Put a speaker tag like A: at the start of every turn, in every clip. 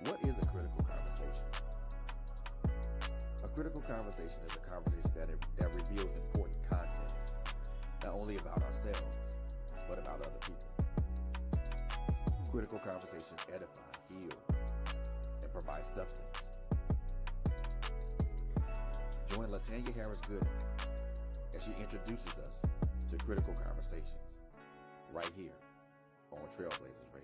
A: What is a critical conversation? A critical conversation is a conversation that reveals important context, not only about ourselves, but about other people. Critical conversations edify, heal, and provide substance. Join Latanya Harris-Gooden as she introduces us to critical conversations right here on Trailblazers Radio.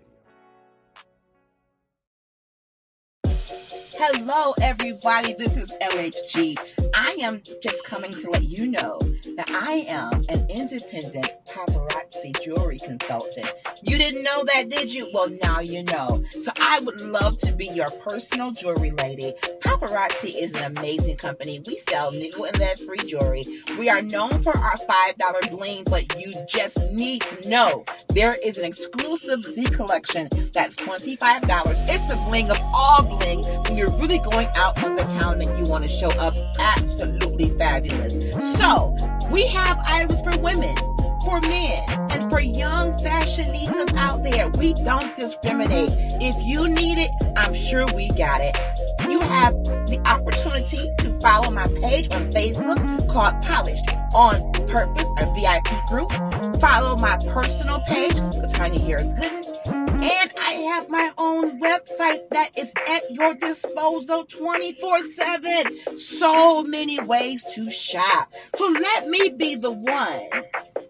B: Hello, everybody. This is LHG. I am just coming to let you know that I am an independent paparazzi jewelry consultant. You didn't know that, did you? Well, now you know. So I would love to be your personal jewelry lady. Paparazzi is an amazing company. We sell nickel and lead-free jewelry. We are known for our $5 bling, but you just need to know there is an exclusive Z collection that's $25. It's the bling of all bling when you're really going out on the town and you want to show up absolutely fabulous. So we have items for women, for men, and for young fashionistas out there. We don't discriminate. If you need it, I'm sure we got it. You have the opportunity to follow my page on Facebook called Polished on Purpose, a VIP group. Follow my personal page, Latanya Harris-Gooden. And I have my own website that is at your disposal 24/7. So many ways to shop. So let me be the one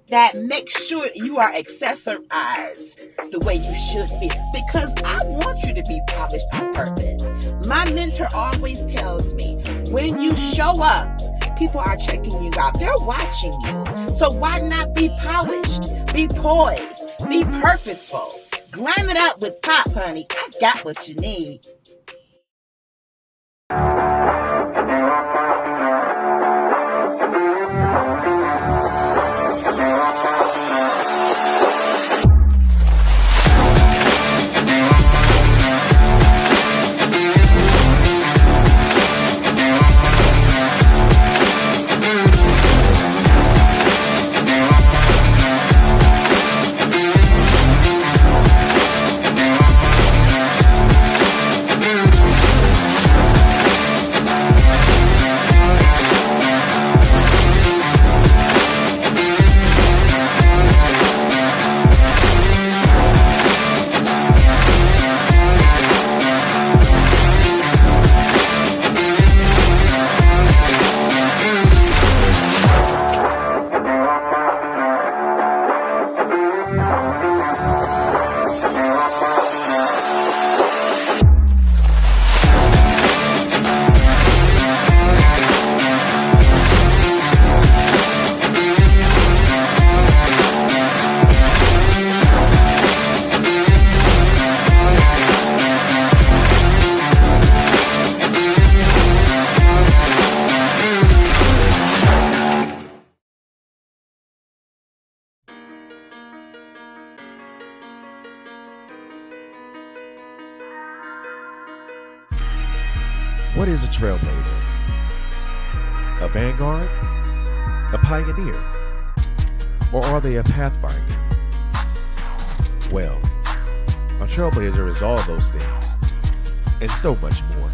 B: that makes sure you are accessorized the way you should be, because I want you to be polished on purpose. My mentor always tells me, when you show up, people are checking you out. They're watching you. So why not be polished, be poised, be purposeful? Glam it up with pop, honey. I got what you need.
A: What is a trailblazer? A vanguard? A pioneer? Or are they a pathfinder? Well, a trailblazer is all those things, and so much more.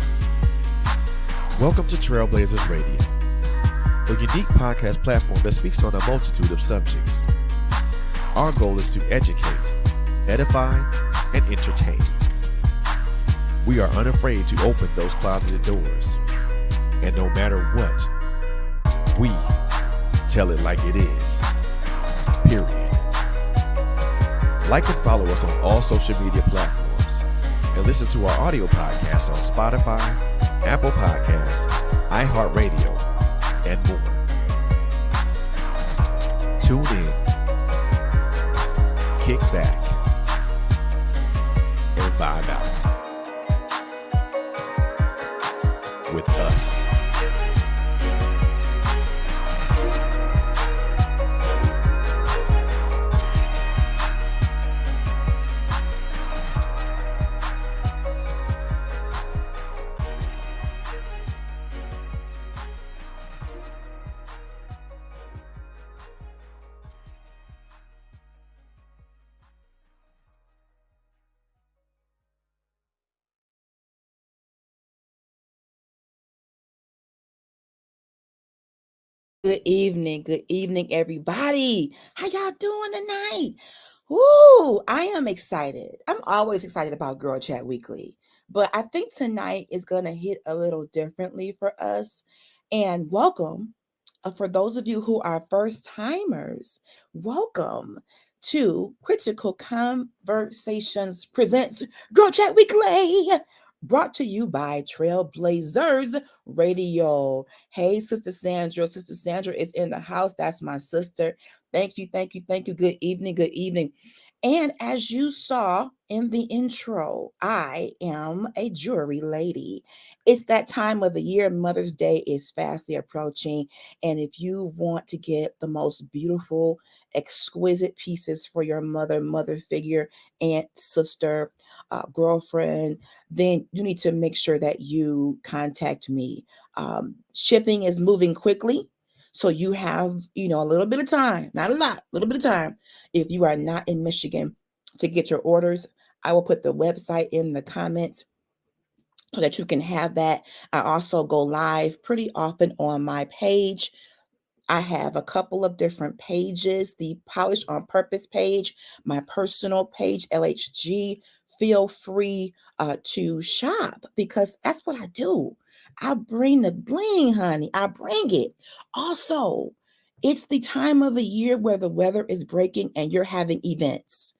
A: Welcome to Trailblazers Radio, a unique podcast platform that speaks on a multitude of subjects. Our goal is to educate, edify, and entertain. We are unafraid to open those closeted doors. And no matter what, we tell it like it is. Period. Like and follow us on all social media platforms. And listen to our audio podcasts on Spotify, Apple Podcasts, iHeartRadio, and more. Tune in, kick back, and vibe out with us.
B: Good evening, everybody. How y'all doing tonight? Woo! I am excited. I'm always excited about Girl Chat Weekly, but I think tonight is going to hit a little differently for us. And welcome, for those of you who are first timers, welcome to Critical Conversations Presents Girl Chat Weekly, brought to you by Trailblazers Radio. Hey, Sister Sandra. Sister Sandra is in the house. That's my sister. Thank you, thank you, thank you. Good evening, good evening. And as you saw in the intro, I am a jewelry lady. It's that time of the year. Mother's Day is fastly approaching. And if you want to get the most beautiful, exquisite pieces for your mother figure, aunt, sister, girlfriend, then you need to make sure that you contact me. Shipping is moving quickly. So you have, a little bit of time, not a lot, a little bit of time. If you are not in Michigan to get your orders, I will put the website in the comments so that you can have that. I also go live pretty often on my page. I have a couple of different pages, the Polish on Purpose page, my personal page, LHG. Feel free to shop because that's what I do. I bring the bling, honey. I bring it. Also, it's the time of the year where the weather is breaking and you're having events.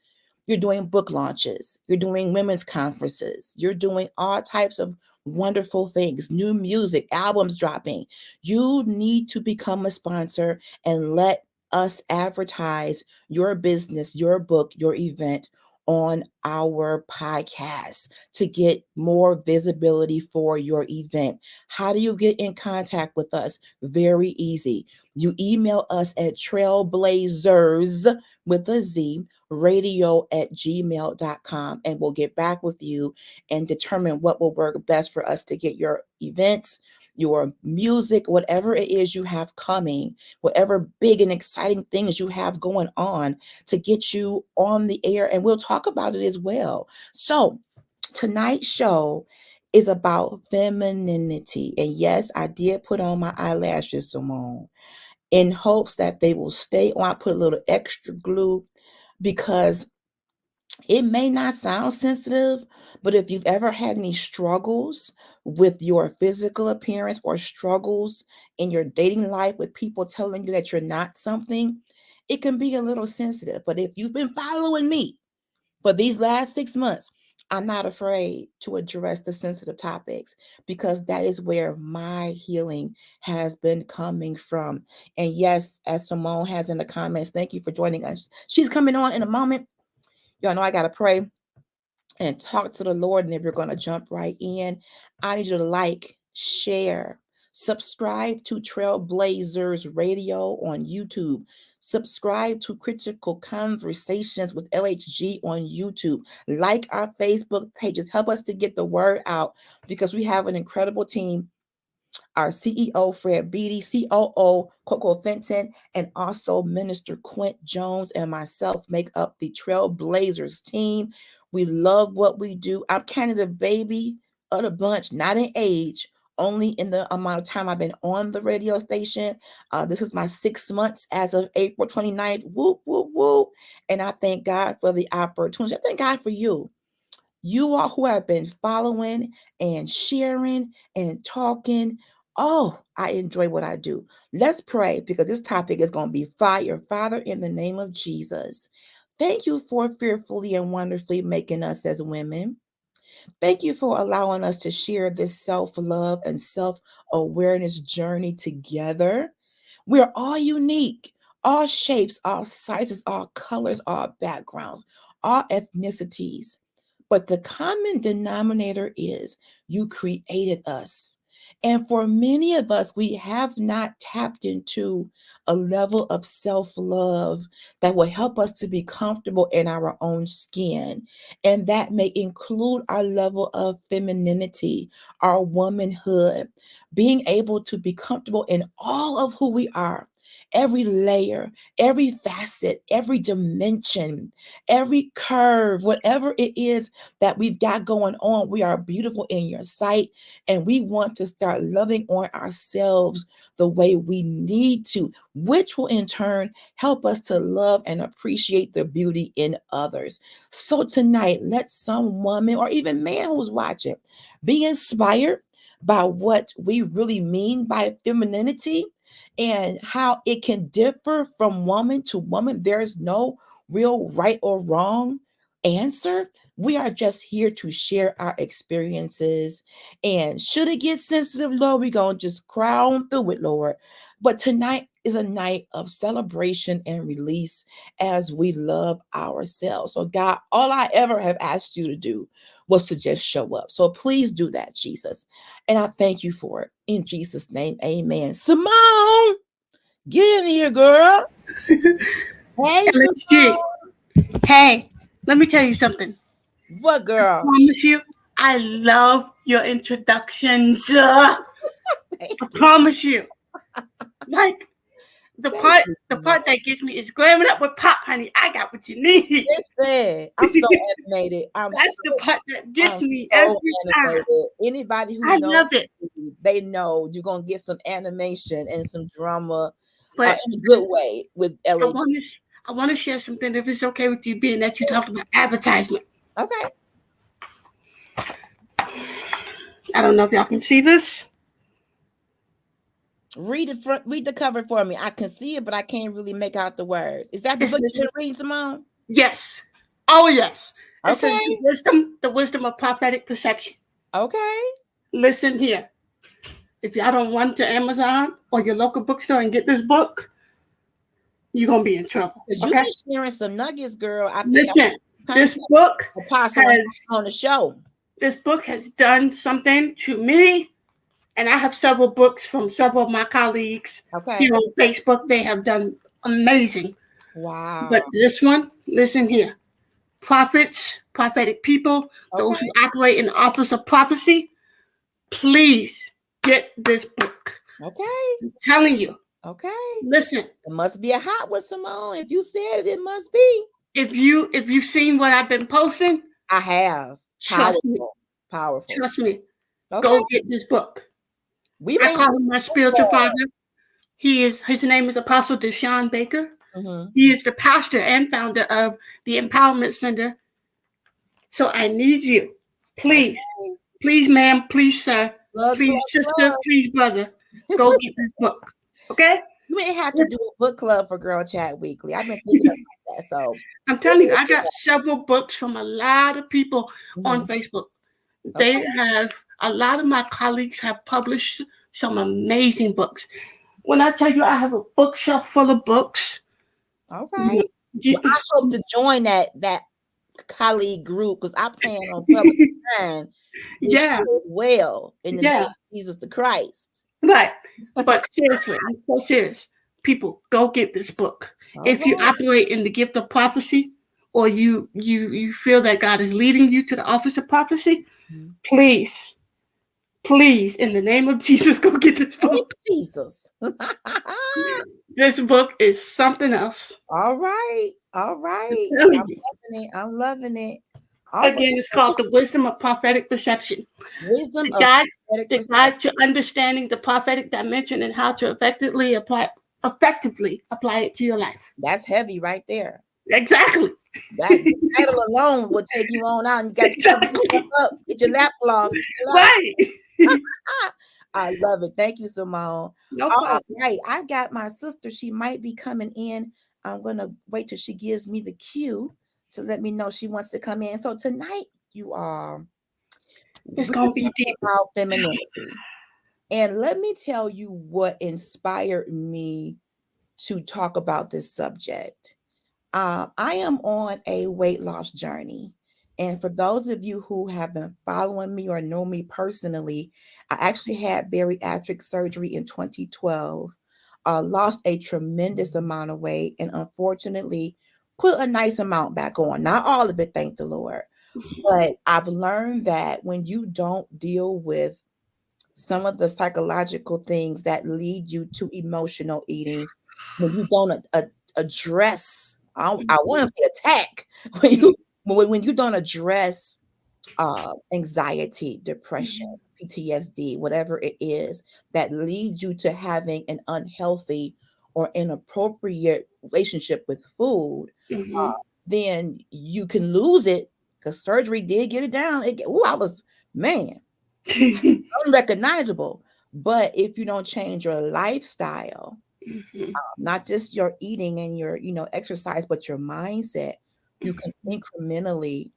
B: You're doing book launches. You're doing women's conferences. You're doing all types of wonderful things, new music, albums dropping. You need to become a sponsor and let us advertise your business, your book, your event on our podcast to get more visibility for your event. How do you get in contact with us? Very easy. You email us at trailblazers with a Z radio@gmail.com and we'll get back with you and determine what will work best for us to get your events, your music, whatever it is you have coming, whatever big and exciting things you have going on to get you on the air. And we'll talk about it as well. So tonight's show is about femininity. And yes, I did put on my eyelashes, Simone, in hopes that they will stay on. I put a little extra glue because it may not sound sensitive, but if you've ever had any struggles with your physical appearance or struggles in your dating life with people telling you that you're not something, it can be a little sensitive. But if you've been following me for these last 6 months, I'm not afraid to address the sensitive topics because that is where my healing has been coming from. And yes, as Simone has in the comments, thank you for joining us. She's coming on in a moment. Y'all know I got to pray and talk to the Lord, and then we're going to jump right in. I need you to like, share, subscribe to Trailblazers Radio on YouTube, subscribe to Critical Conversations with LHG on YouTube, like our Facebook pages, help us to get the word out because we have an incredible team. Our CEO, Fred Beatty, COO, Coco Fenton, and also Minister Quint Jones and myself make up the Trailblazers team. We love what we do. I'm kind of the baby of the bunch, not in age, only in the amount of time I've been on the radio station. This is my 6 months as of April 29th. Whoop, whoop, whoop. And I thank God for the opportunity. I thank God for you. You all who have been following and sharing and talking. Oh, I enjoy what I do. Let's pray because this topic is going to be fire. Father, in the name of Jesus, thank you for fearfully and wonderfully making us as women. Thank you for allowing us to share this self love and self awareness journey together. We're all unique, all shapes, all sizes, all colors, all backgrounds, all ethnicities. But the common denominator is you created us. And for many of us, we have not tapped into a level of self love that will help us to be comfortable in our own skin. And that may include our level of femininity, our womanhood, being able to be comfortable in all of who we are every layer, every facet, every dimension, every curve, whatever it is that we've got going on. We are beautiful in your sight, and we want to start loving on ourselves the way we need to, which will in turn help us to love and appreciate the beauty in others. So tonight, let some woman or even man who's watching be inspired by what we really mean by femininity and how it can differ from woman to woman. There's no real right or wrong answer. We are just here to share our experiences. And should it get sensitive, Lord, we're going to just cry on through it, Lord. But tonight is a night of celebration and release as we love ourselves. So, God, all I ever have asked you to do was to just show up. So please do that, Jesus. And I thank you for it. In Jesus' name, amen. Simone, get in here, girl. Hey,
C: LSG. Hey, let me tell you something.
B: What, girl?
C: I promise you, I love your introductions. I promise you. Like the part that gets me is glamming up with pop, honey. I got what you need.
B: Listen, I'm so animated.
C: That's the part that gets me every time.
B: Anybody who knows
C: love it.
B: They know you're gonna get some animation and some drama,
C: but
B: in a good way with LH.
C: I want to share something if it's okay with you, being that you talked about advertisement.
B: Okay.
C: I don't know if y'all can see this.
B: Read the cover for me. I can see it, but I can't really make out the words. Is that the book you're reading, Simone?
C: Yes. Oh, yes.
B: Okay.
C: It says the wisdom of prophetic perception.
B: Okay.
C: Listen here. If y'all don't run to Amazon or your local bookstore and get this book, you're going to be in trouble.
B: You be sharing some nuggets, girl.
C: Listen, this book
B: has on the show.
C: This book has done something to me. And I have several books from several of my colleagues here on Facebook. They have done amazing.
B: Wow.
C: But this one, listen here. Prophets, prophetic people, those who operate in the office of prophecy, please get this book.
B: Okay.
C: I'm telling you.
B: Okay.
C: Listen.
B: It must be a hot one, Simone. If you said it, it must be.
C: If you've seen what I've been posting,
B: I have. Powerful.
C: Trust me. Okay. Go get this book. I call him my spiritual father. His name is Apostle Deshaun Baker. Mm-hmm. He is the pastor and founder of the Empowerment Center. So I need you. Please, please, ma'am, please, sir, please, sister, please, brother, go get this book. Okay?
B: You may have to do a book club for GirlChat Weekly. I've been thinking about that. So
C: I'm telling you, I got several books from a lot of people on Facebook. A lot of my colleagues have published some amazing books. When I tell you I have a bookshelf full of books.
B: All right. Well, I hope to join that colleague group because I plan on publishing as well in the name of Jesus the Christ.
C: Right. But seriously, I'm so serious. People, go get this book. If you operate in the gift of prophecy or you feel that God is leading you to the office of prophecy, please, in the name of Jesus, go get this book.
B: Jesus.
C: This book is something else.
B: All right. I'm loving it.
C: Again, it's called The Wisdom of Prophetic Perception. The guide to understanding the prophetic dimension and how to effectively apply it to your life.
B: That's heavy right there.
C: Exactly.
B: That title alone will take you on out and you got to get your lap off.
C: Right.
B: I love it. Thank you, Simone.
C: No problem.
B: All right. I've got my sister. She might be coming in. I'm going to wait till she gives me the cue to let me know she wants to come in. So tonight, you are
C: it's going to be deep
B: about femininity. And let me tell you what inspired me to talk about this subject. I am on a weight loss journey. And for those of you who have been following me or know me personally, I actually had bariatric surgery in 2012, lost a tremendous amount of weight, and unfortunately put a nice amount back on. Not all of it, thank the Lord. But I've learned that when you don't deal with some of the psychological things that lead you to emotional eating, when you don't address, I want to say attack, when you don't address anxiety, depression, PTSD, whatever it is that leads you to having an unhealthy or inappropriate relationship with food, then you can lose it, because surgery did get it down. I was, man, unrecognizable. But if you don't change your lifestyle, not just your eating and your exercise, but your mindset, you can incrementally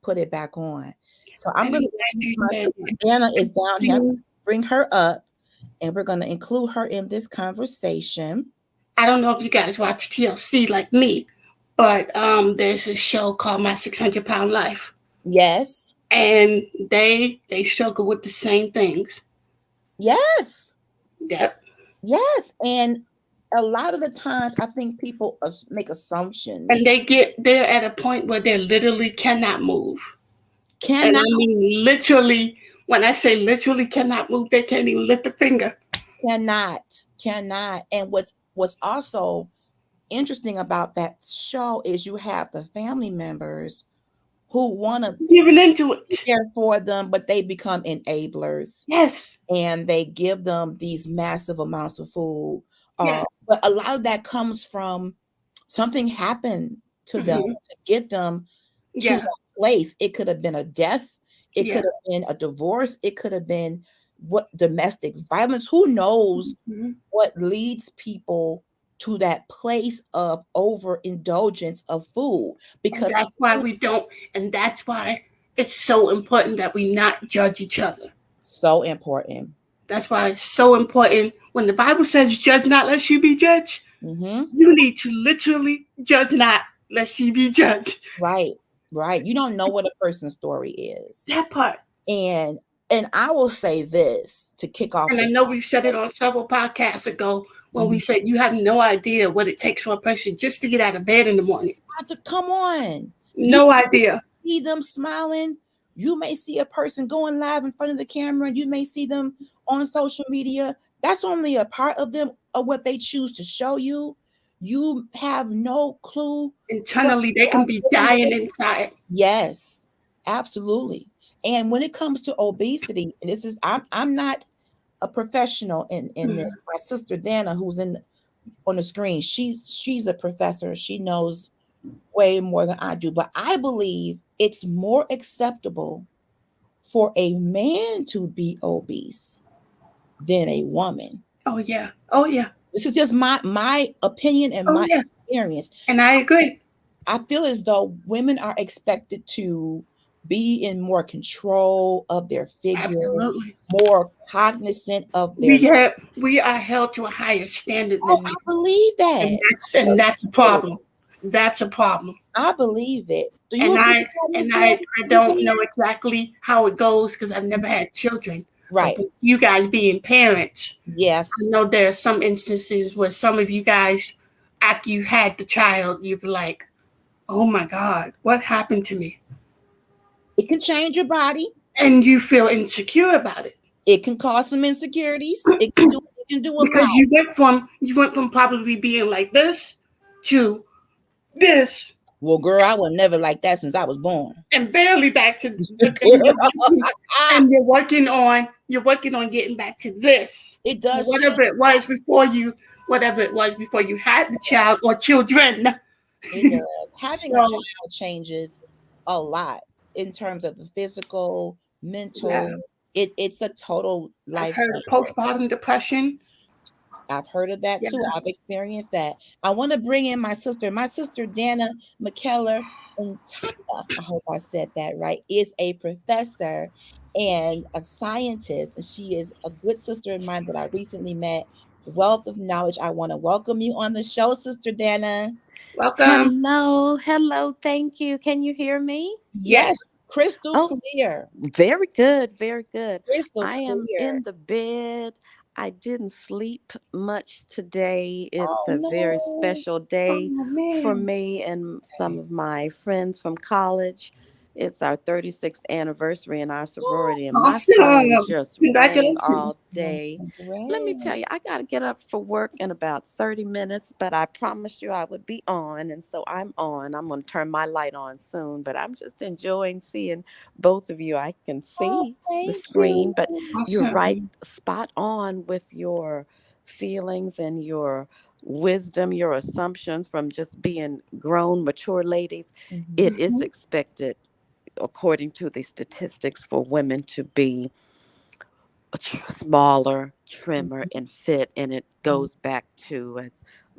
B: put it back on. So I'm going to, Anna is down here, bring her up, and we're going to include her in this conversation.
C: I don't know if you guys watch TLC like me, but there's a show called My 600-Pound Life.
B: Yes.
C: And they struggle with the same things.
B: Yes.
C: Yep.
B: Yes. And a lot of the times I think people make assumptions.
C: And they're at a point where they literally cannot move.
B: Cannot.
C: And I mean literally, when I say literally cannot move, they can't even lift a finger.
B: Cannot. And what's also interesting about that show is you have the family members who want to
C: giving into it
B: there for them, but they become enablers.
C: Yes.
B: And they give them these massive amounts of food. Yes. But a lot of that comes from something happened to them to get them to that place. It could have been a death. It could have been a divorce. It could have been domestic violence. Who knows what leads people to that place of overindulgence of food? Because
C: and that's why we don't, and that's why it's so important that we not judge each other.
B: So important.
C: That's why it's so important when the Bible says, "Judge not, lest you be judged." You need to literally judge not, lest you be judged.
B: Right. You don't know what a person's story is.
C: That part.
B: And I will say this to kick off.
C: And I know we've said it on several podcasts ago when we said you have no idea what it takes for a person just to get out of bed in the morning.
B: Come on.
C: No idea.
B: See them smiling. You may see a person going live in front of the camera. You may see them on social media. That's only a part of them, of what they choose to show you. You have no clue.
C: Internally, they can be dying inside.
B: Yes, absolutely. And when it comes to obesity, and this is, I'm not a professional in this. My sister Dana, who's on the screen, she's a professor. She knows way more than I do. But I believe it's more acceptable for a man to be obese than a woman.
C: Oh yeah.
B: This is just my opinion and my experience.
C: And I agree.
B: I feel as though women are expected to be in more control of their figure,
C: absolutely,
B: more cognizant of their.
C: We are held to a higher standard than
B: I believe that,
C: and that's a problem. That's a problem.
B: I believe it.
C: I don't know exactly how it goes because I've never had children.
B: Right.
C: But you guys being parents,
B: yes,
C: I know there are some instances where some of you guys, after you had the child, you'd be like, "Oh my God, what happened to me?"
B: It can change your body,
C: and you feel insecure about it.
B: It can cause some insecurities. It can do a
C: because
B: lot.
C: you went from probably being like this to this.
B: Well, girl, I was never like that since I was born.
C: And barely back to and you're working on getting back to this.
B: It does.
C: Whatever it was before you had the child or children.
B: It does. Having a child changes a lot in terms of the physical, mental. Yeah. It's a total life.
C: I've heard of postpartum depression.
B: I've heard of that too. I've experienced that. I want to bring in my sister Dana McKellar and Taka, I hope I said that right, is a professor and a scientist, and she is a good sister of mine that I recently met. Wealth of knowledge. I want to welcome you on the show, Sister Dana.
C: Welcome.
D: Hello. Thank you. Can you hear me?
B: Yes. Crystal clear.
D: Very good.
B: Crystal
D: I am in the bed. I didn't sleep much today. It's a very special day for me and some of my friends from college. It's our 36th anniversary in our sorority, and my phone
C: Awesome.
D: just rang
C: Congratulations.
D: all day. Let me tell
B: Great.
D: you, I got to get up for work in about 30 minutes, but I promised you I would be on, and so I'm on. I'm going to turn my light on soon, but I'm just enjoying seeing both of you. I can
B: Oh,
D: see the
B: thank
D: screen,
B: you.
D: but you're right
C: Awesome.
D: spot on with your feelings and your wisdom, your assumptions from just being grown, mature ladies. It
B: Mhm.
D: is
C: Mhm.
D: expected, according to the statistics, for women to be smaller, trimmer, and fit. And it
B: Mhm.
D: goes back to, as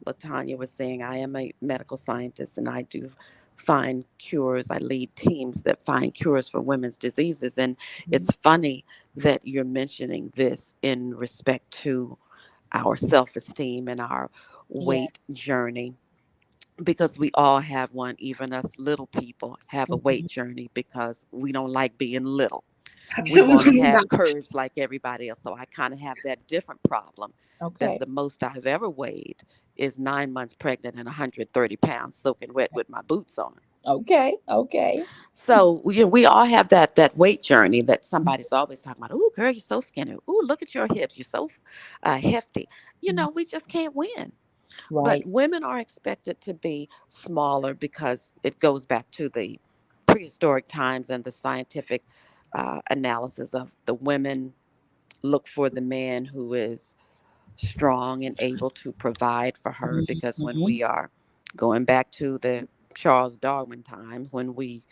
D: Latanya was saying, I am a medical scientist and I do find cures. I lead teams that find cures for women's diseases. And
B: Mhm.
D: it's funny that you're mentioning this in respect to our self esteem and our weight
B: Yes.
D: journey, because we all have one. Even us little people have a weight
B: Mhm.
D: journey because we don't like being little. We want to
C: Absolutely
D: have
C: not.
D: curves like everybody else. So I kind of have that different problem, that
B: Okay.
D: the most I've ever weighed is 9 months pregnant and 130 pounds soaking wet with my boots on.
B: Okay. Okay.
D: So we all have that weight journey that somebody's always talking about. Oh, girl, you're so skinny. Oh, look at your hips. You're so hefty.
B: Mhm.
D: We just can't win. But
B: Right.
D: women are expected to be smaller because it goes back to the prehistoric times and the scientific analysis of the women look for the man who is strong and able to provide for her, because when
B: Mhm.
D: we are going back to the Charles Darwin time, when we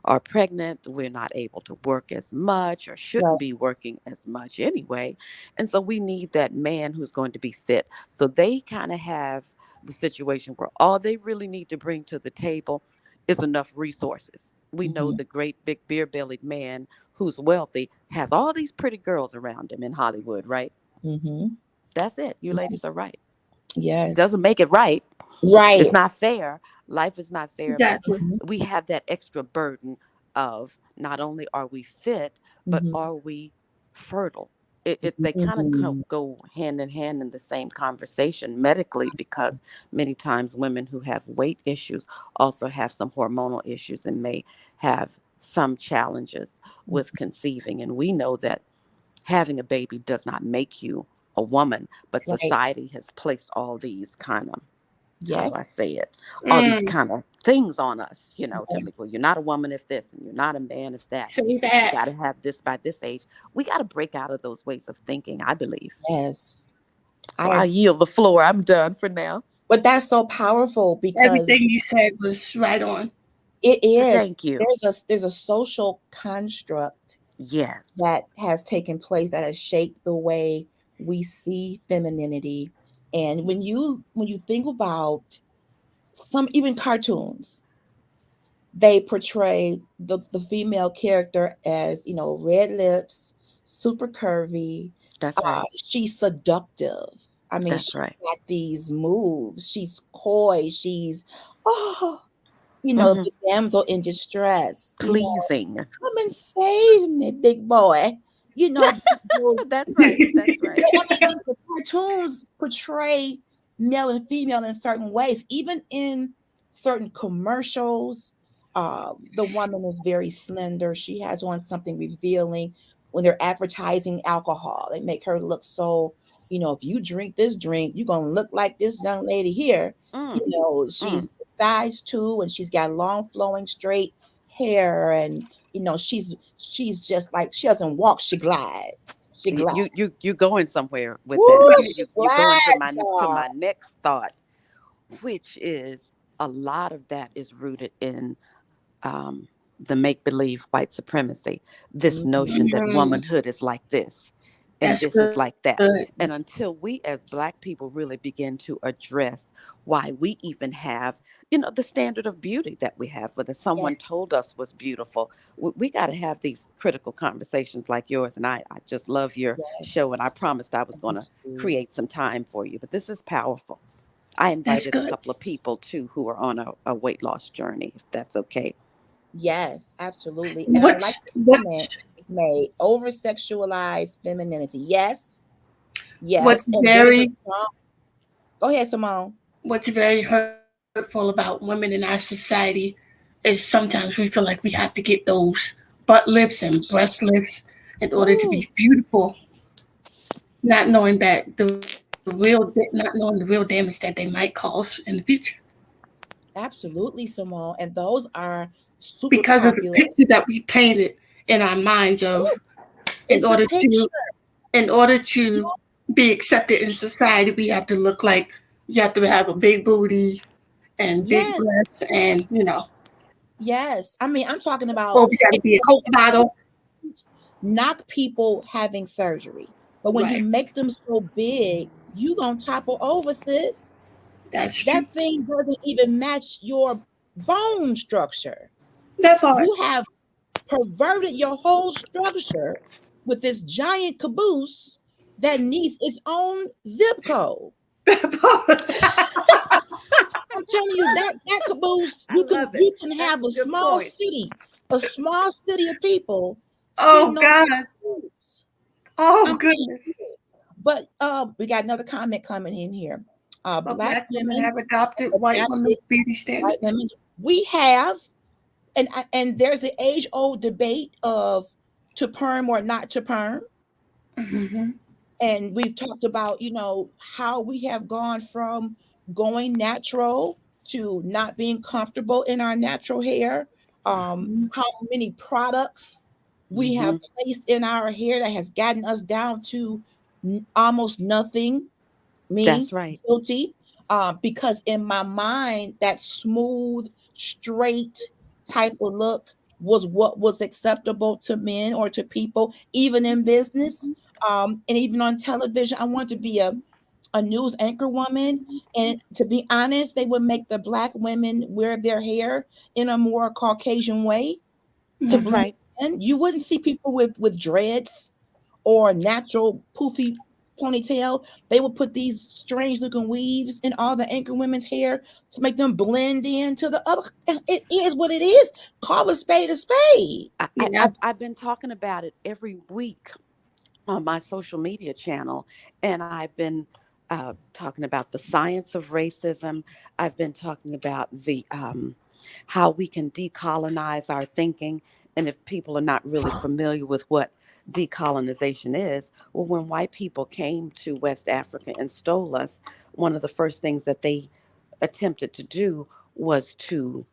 D: are pregnant, we're not able to work as much or shouldn't
B: Right.
D: be working as much anyway. And so we need that man who's going to be fit. So they kind of have the situation where all they really need to bring to the table is enough resources. We know
B: Mhm.
D: the great big beer bellied man who's wealthy has all these pretty girls around him in Hollywood, right?
B: Mhm.
D: That's it. You ladies are right.
B: Yes.
D: Doesn't make it right. It's
B: Right.
D: not fair. Life is not fair, but
C: Exactly.
B: Mhm.
D: we have that extra burden of not only are we fit, but
B: Mhm.
D: are we fertile? They kind of
B: Mhm.
D: go hand in hand in the same conversation medically, because many times women who have weight issues also have some hormonal issues and may have some challenges with conceiving. And we know that having a baby does not make you a woman, but
B: Right.
D: society has placed all these kind of, how do I
B: Yes.
D: say it? All these
C: Mm.
D: kind of things on us, to make, well,
B: Yes.
D: you're not a woman if this, and you're not a man if that, and
C: Say
D: you
C: that.
D: got to have this by this age. We got to break out of those ways of thinking, I believe.
B: Yes.
D: So
B: I
D: I yield the floor. I'm done for now.
B: But that's so powerful because
C: Everything you said was right on.
B: it is.
D: Thank you.
B: There's a social construct
D: Yes,
B: that has taken place that has shaped the way we see femininity. And when you think about some even cartoons, they portray the female character as, red lips, super curvy.
D: that's right.
B: She's seductive. I mean,
D: That's
B: she's
D: right.
B: got these moves. She's coy. She's, oh,
D: Hmm.
B: the damsel in distress.
D: Pleasing.
B: Come and save me, big boy. Those.
D: That's right. That's right.
B: I mean, the cartoons portray male and female in certain ways, even in certain commercials. The woman is very slender. She has on something revealing. When they're advertising alcohol, they make her look so, if you drink this drink, you're going to look like this young lady here.
D: Mm, mm.
B: She's size 2 and she's got long flowing straight hair, and she's just like, she doesn't walk, she glides. She glides.
D: You going somewhere with that,
B: Woo,
D: because
B: she
D: you're going to
B: glides,
D: my
B: y'all.
D: next thought, which is a lot of that is rooted in um, the make believe white supremacy. This notion that
C: Mm.
D: womanhood is like this and
C: That's
D: this is
C: good.
D: like that. And until we as Black people really begin to address why we even have, the standard of beauty that we have, whether someone
B: Yes,
D: told us was beautiful, we got to have these critical conversations like yours. And I just love your
B: yes.
D: show. And I promised I was going
B: Thank
D: to
B: you.
D: create some time for you. But this is powerful. I
C: That's
D: invited a
C: good.
D: couple of people too who are on a weight loss journey, if that's okay.
B: Yes, absolutely. And I like
C: What's
B: the comment
C: what's
B: you made, over sexualized femininity. Yes,
C: what's
B: yes. And there's a
C: very
B: song. Go ahead, Simone.
C: what's very hurtful about women in our society is sometimes we feel like we have to get those butt lifts and breast lifts in order to
B: Ooh,
C: be beautiful, not knowing that the real damage that they might cause in the future
B: absolutely, Simone. And those are super
C: because of the
B: popular.
C: picture that we painted in our minds of
B: Yes,
C: in
B: it's a
C: order
B: picture.
C: to in order to be accepted in society, we have to look like you have to have a big booty and big
B: Yes,
C: breasts, and
B: yes. I mean, I'm talking about
C: or we got to be a Coke bottle.
B: knock people having surgery. But when you
C: Right,
B: make them so big, you gonna topple over, sis.
C: that's true.
B: That thing doesn't even match your bone structure.
C: That part.
B: You have perverted your whole structure with this giant caboose that needs its own zip code.
C: That part.
B: I'm telling you that caboose,
D: I love it.
B: you can
D: That's
B: have
D: a good point.
B: a small city of people
C: Oh
B: sitting on that
C: God.
B: caboose.
C: Oh
B: I'm telling you.
C: goodness.
B: But we got another comment coming in here.
C: But
B: Black
C: black women
B: women
C: have adopted white
B: adapted
C: women's beauty
B: white
C: standards.
B: women. We have, and there's the age old debate of to perm or not to perm.
C: Mm-hmm.
B: And we've talked about, how we have gone from going natural to not being comfortable in our natural hair. How many products we have
D: Hmm.
B: placed in our hair that has gotten us down to almost nothing. Me
D: That's right.
B: guilty, because in my mind that smooth straight type of look was what was acceptable to men or to people, even in business, and even on television. I wanted to be a news anchor woman, and to be honest, they would make the black women wear their hair in a more Caucasian way to
D: That's
B: blend
C: Mm-hmm.
D: right.
B: in. You wouldn't see people with dreads or natural poofy ponytail. They would put these strange looking weaves in all the anchor women's hair to make them blend in to the other. It is what it is. Call a spade a spade.
C: Yeah.
D: I've been talking about it every week on my social media channel, and I've been talking about the science of racism. I've been talking about the how we can decolonize our thinking. And if people are not really familiar with what decolonization is, well, when white people came to West Africa and stole us, one of the first things that they attempted to do was to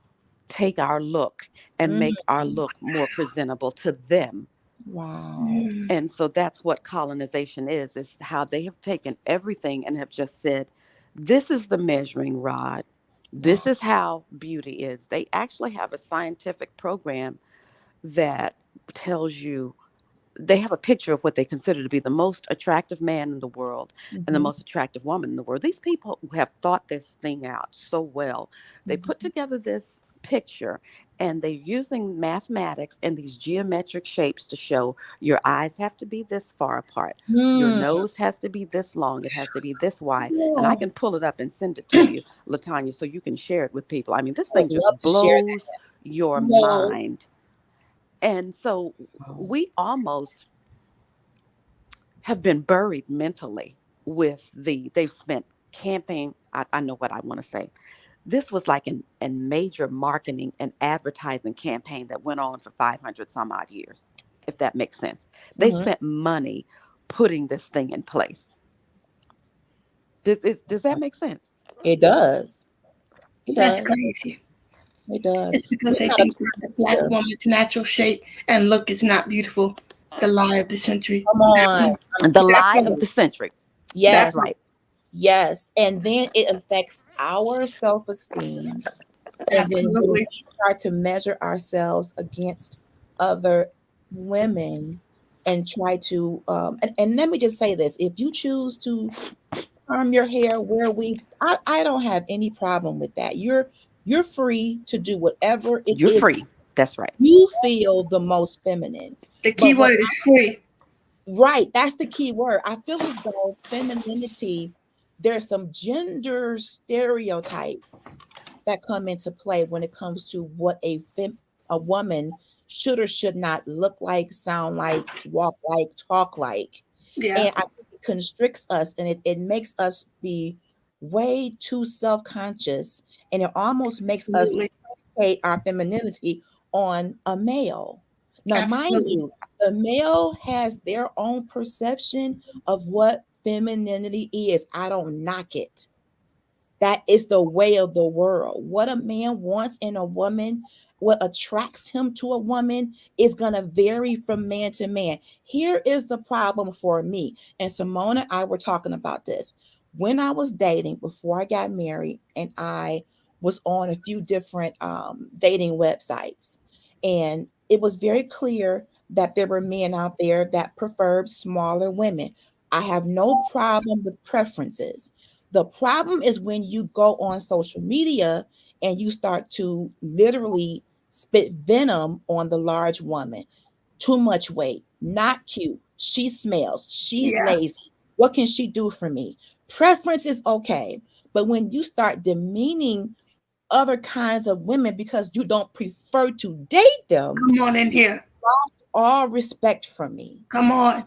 D: take our look and
B: Mm,
D: make our look more presentable to them.
B: wow.
C: Mm.
D: And so that's what colonization is how they have taken everything and have just said, this is the measuring rod. This
B: Wow.
D: is how beauty is. They actually have a scientific program that tells you, they have a picture of what they consider to be the most attractive man in the world and the
B: Mhm,
D: most attractive woman in the world. These people have thought this thing out so well. They put
B: mhm.
D: together this picture, and they're using mathematics and these geometric shapes to show your eyes have to be this far apart. Your
B: Mm.
D: nose has to be this long. It has to be this wide. And I
B: Yeah.
D: can pull it up and send it to you, Latanya, so you can share it with people. I mean, this
B: I would
D: thing
B: love
D: just
B: to share
D: blows your
B: that. No.
D: mind. And so
B: Wow.
D: we almost have been buried mentally with they've spent campaign. I know what I want to say. This was like a major marketing and advertising campaign that went on for 500 some odd years, if that makes sense. They
B: Mhm.
D: spent money putting this thing in place. Does that make sense?
B: It does. It
C: That's
B: does.
C: crazy.
B: It does.
C: It's because
B: We
C: they
B: got a
C: think that the
B: comment
C: black
B: here.
C: woman's natural shape and look is not beautiful. The lie of the century.
B: Come on. I'm
D: The
B: telling
C: That
D: lie of
C: part.
B: you.
D: the century.
C: That
D: That's
B: Yes.
C: part.
D: right.
B: Yes. And then it affects our self esteem. And then when
C: Absolutely.
B: we start to measure ourselves against other women and try to, and let me just say this, if you choose to perm your hair, wear weave, I don't have any problem with that. You're free to do whatever it
D: You're
B: is
D: free. That's right.
B: you feel the most feminine.
C: The key
B: But what
C: word is free.
B: Right, that's the key word. I feel as though femininity, there's some gender stereotypes that come into play when it comes to what a woman should or should not look like, sound like, walk like, talk like.
C: Yeah,
B: And I think it constricts us, and it makes us be way too self-conscious, and it almost makes us
C: absolutely.
B: replicate our femininity on a male. Now, mind
C: Absolutely.
B: you, the male has their own perception of what femininity is. I don't knock it. That is the way of the world. What a man wants in a woman, what attracts him to a woman is going to vary from man to man. Here is the problem for me. And Simona and I were talking about this. When I was dating before I got married, and I was on a few different dating websites, and it was very clear that there were men out there that preferred smaller women. I have no problem with preferences. The problem is when you go on social media and you start to literally spit venom on the large woman. Too much weight, not cute. She smells, she's
C: Yeah.
B: lazy. What can she do for me? Preference is okay. But when you start demeaning other kinds of women because you don't prefer to date them,
C: Come on in here.
B: all respect from me.
C: Come on.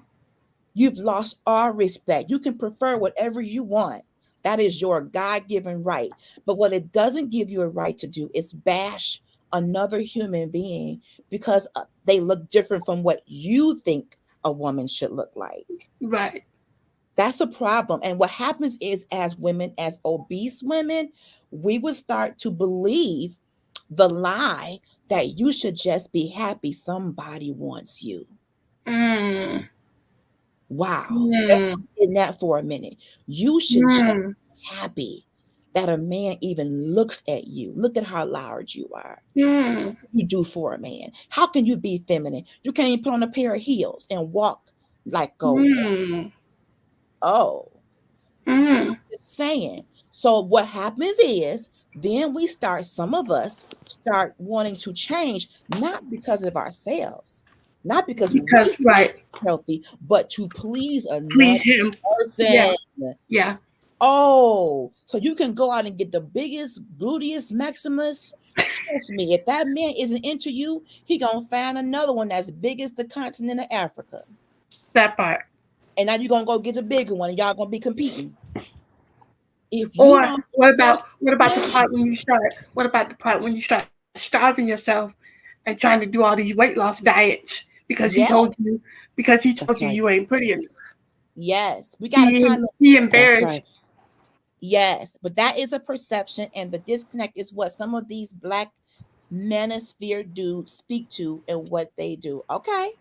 B: You've lost all respect. You can prefer whatever you want. That is your God given right. But what it doesn't give you a right to do is bash another human being because they look different from what you think a woman should look like.
C: Right.
B: That's a problem. And what happens is, as women, as obese women, we would start to believe the lie that you should just be happy somebody wants you.
C: Mm.
B: Wow. Let's sit in that for a minute. You should just be happy that a man even looks at you. Look at how large you are. What can you do for a man? How can you be feminine? You can't even put on a pair of heels and walk like a oh. Just saying. So what happens is then we start, some of us start wanting to change, not because of ourselves, not because we
C: Right.
B: healthy, but to please another
C: Please him.
B: person.
C: Yeah.
B: Oh, so you can go out and get the biggest gluteus maximus. Trust me, if that man isn't into you, he gonna find another one that's big as the continent of Africa.
C: That part.
B: And now you're gonna go get a bigger one, and y'all gonna be competing. If you
C: Or
B: don't,
C: what about the part when you start? What about the part when you start starving yourself and trying to do all these weight loss diets because he told you you ain't pretty enough?
B: Yes, we got to comment.
C: He embarrassed.
D: Right.
B: Yes, but that is a perception, and the disconnect is what some of these Black manosphere dudes speak to and what they do. Okay,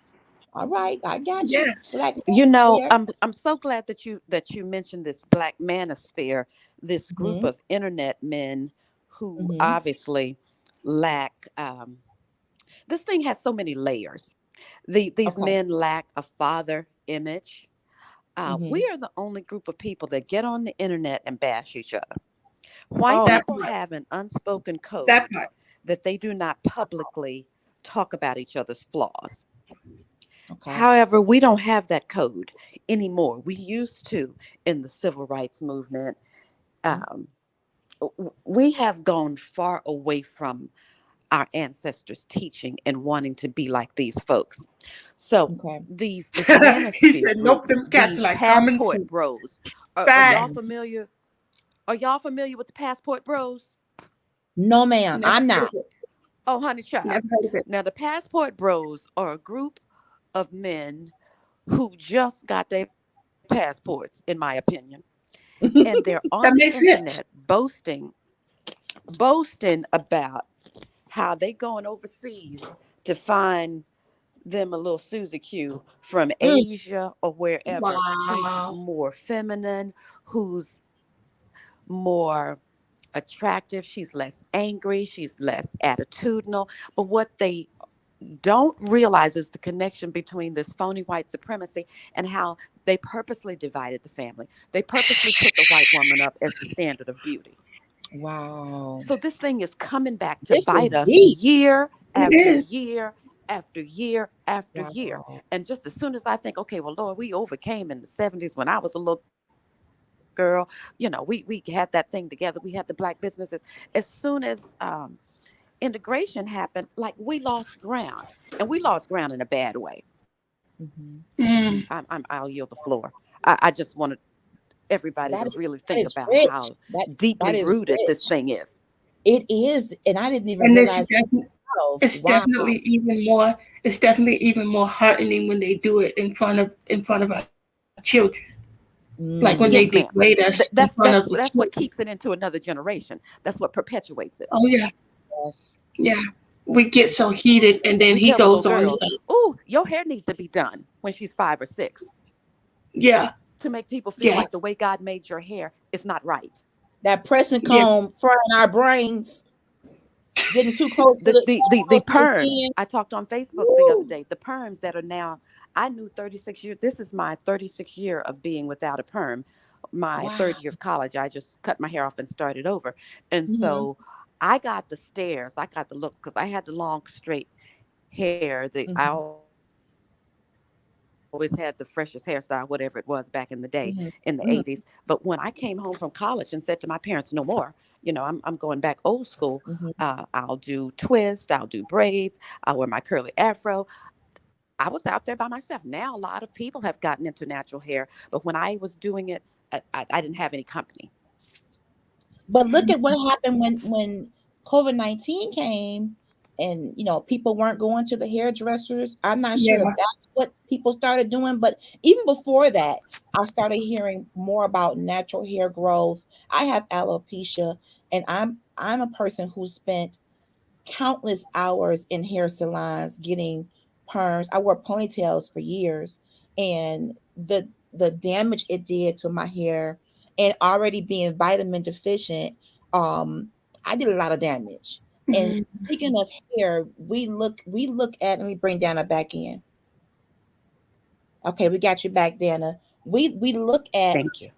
B: all right, I got you.
C: Yeah.
B: Black
D: You know,
B: manosphere.
D: I'm so glad that you mentioned this Black manosphere, this group of internet men who obviously lack. This thing has so many layers. These men lack a father image. We are the only group of people that get on the internet and bash each other. White people have an unspoken code that they do not publicly talk about each other's flaws. However, we don't have that code anymore. We used to in the civil rights movement. We have gone far away from our ancestors' teaching and wanting to be like these folks. So this manosphere
C: said,
D: group,
C: "Nope, them cats
D: these
C: like common
D: passport
C: sense."
D: bros, are y'all familiar? Are y'all familiar with the passport bros?
B: No, ma'am, I'm not.
D: Oh, honey child.
C: Never heard of it.
D: Now, the passport bros are a group of men who just got their passports, in my opinion, and they're on the internet boasting about how they going overseas to find them a little Susie Q from Asia or wherever, who's more feminine, who's more attractive, she's less angry, she's less attitudinal. But what they don't realize is the connection between this phony white supremacy and how they purposely divided the family. They purposely put the white woman up as the standard of beauty.
B: Wow.
D: So this thing is coming back to bite us
B: deep.
D: year after year after year after year.
B: Wow.
D: And just as soon as I think, okay, well, Lord, we overcame in the 70s when I was a little girl. You know, we had that thing together. We had the Black businesses. As soon as integration happened, like we lost ground, and we lost ground in a bad way. I'll yield the floor. I just wanted everybody to really think about how deeply rooted this thing is.
B: It is, and I didn't even
C: And
B: realize.
C: it's
B: Wow.
C: definitely even more. It's definitely even more heartening when they do it in front of our children. Like when they
D: Yes, ma'am.
C: degrade us in
D: That's
C: front of the
D: that's what
C: children.
D: keeps it into another generation. That's what perpetuates it.
C: Oh yeah,
B: Yes.
C: yeah. We get so heated, and then
D: We
C: he
D: tell the little
C: goes on. He's
D: girls,
C: like,
D: "Ooh, your hair needs to be done" when she's 5 or 6,
C: yeah,
D: to make people feel
C: yeah.
D: like the way God made your hair is not right.
B: That pressing
C: Yeah.
B: comb frying our brains, getting too close to
D: The
B: the
D: perms.
B: skin.
D: I talked on Facebook the other
B: Woo.
D: day. The perms that are now, I knew 36 years. This is my 36th year of being without a perm. My
B: Wow.
D: third year of college, I just cut my hair off and started over. And
B: Hmm.
D: so I got the stares, I got the looks because I had the long, straight hair. I
B: Hmm.
D: always had the freshest hairstyle, whatever it was back in the day, in the 80s. But when I came home from
B: Hmm.
D: college and said to my parents, no more, I'm going back old school. I'll do twist, I'll do braids, I'll wear my curly afro. I was out there by myself. Now, a lot of people have gotten into natural hair, but when I was doing it, I didn't have any company.
B: But look at what happened when COVID-19 came, and people weren't going to the hairdressers. I'm not sure if
C: Yeah.
B: that's what people started doing, but even before that, I started hearing more about natural hair growth. I have alopecia, and I'm a person who spent countless hours in hair salons getting perms. I wore ponytails for years, and the damage it did to my hair, and already being vitamin deficient, um, I did a lot of damage. And
C: Mhm.
B: speaking of hair, we look at, and we bring Dana back in. Okay, we got you back, Dana. We look at,
D: Thank you.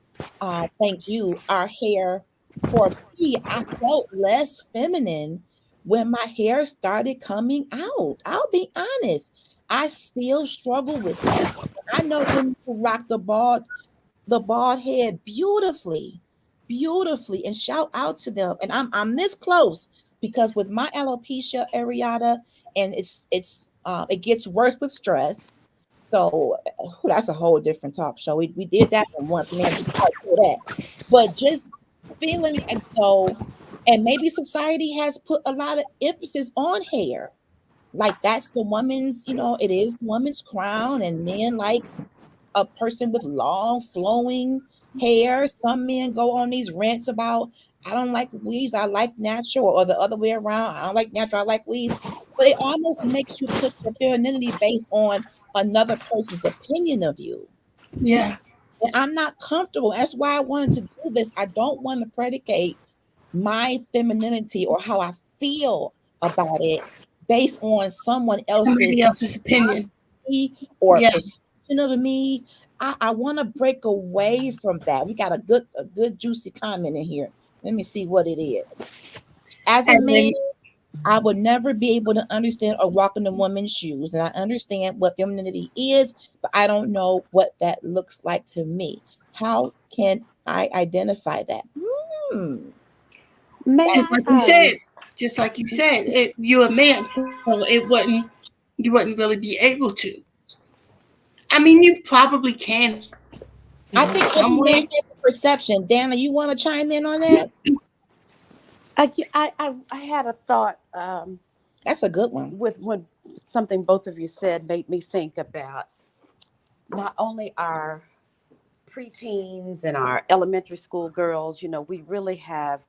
B: thank you, our hair. For me, I felt less feminine when my hair started coming out. I'll be honest. I still struggle with that. I know women who rock the bald head beautifully, beautifully, and shout out to them. And I'm this close because with my alopecia areata, and it gets worse with stress. So that's a whole different talk show. We did that one once. We have to part two of that. But just feeling like so, and maybe society has put a lot of emphasis on hair. Like that's the woman's, it is the woman's crown, and men like a person with long flowing hair. Some men go on these rants about, I don't like weaves, I like natural, or the other way around, I don't like natural, I like weaves. But it almost makes you put your femininity based on another person's opinion of you.
C: Yeah.
B: And I'm not comfortable. That's why I wanted to do this. I don't want to predicate my femininity or how I feel about it based on someone
C: Somebody
B: else's
C: else's opinion.
B: or
C: Yeah.
B: perception of me. I want to break away from that. We got a good juicy comment in here. Let me see what it is. As a
C: And
B: man,
C: then
B: I would never be able to understand or walk in a woman's shoes. And I understand what femininity is, but I don't know what that looks like to me. How can I identify that?
D: May
C: just
B: That's
D: I?
C: like you said, just like you said, you're a man, so you wouldn't really be able to. I mean, you probably can in
B: I
C: some
B: think
C: way.
B: every man has a perception. Dana, you want to chime in on that?
D: I had a thought
B: That's a good one.
D: with when something both of you said made me think about not only our preteens and our elementary school girls. We really have,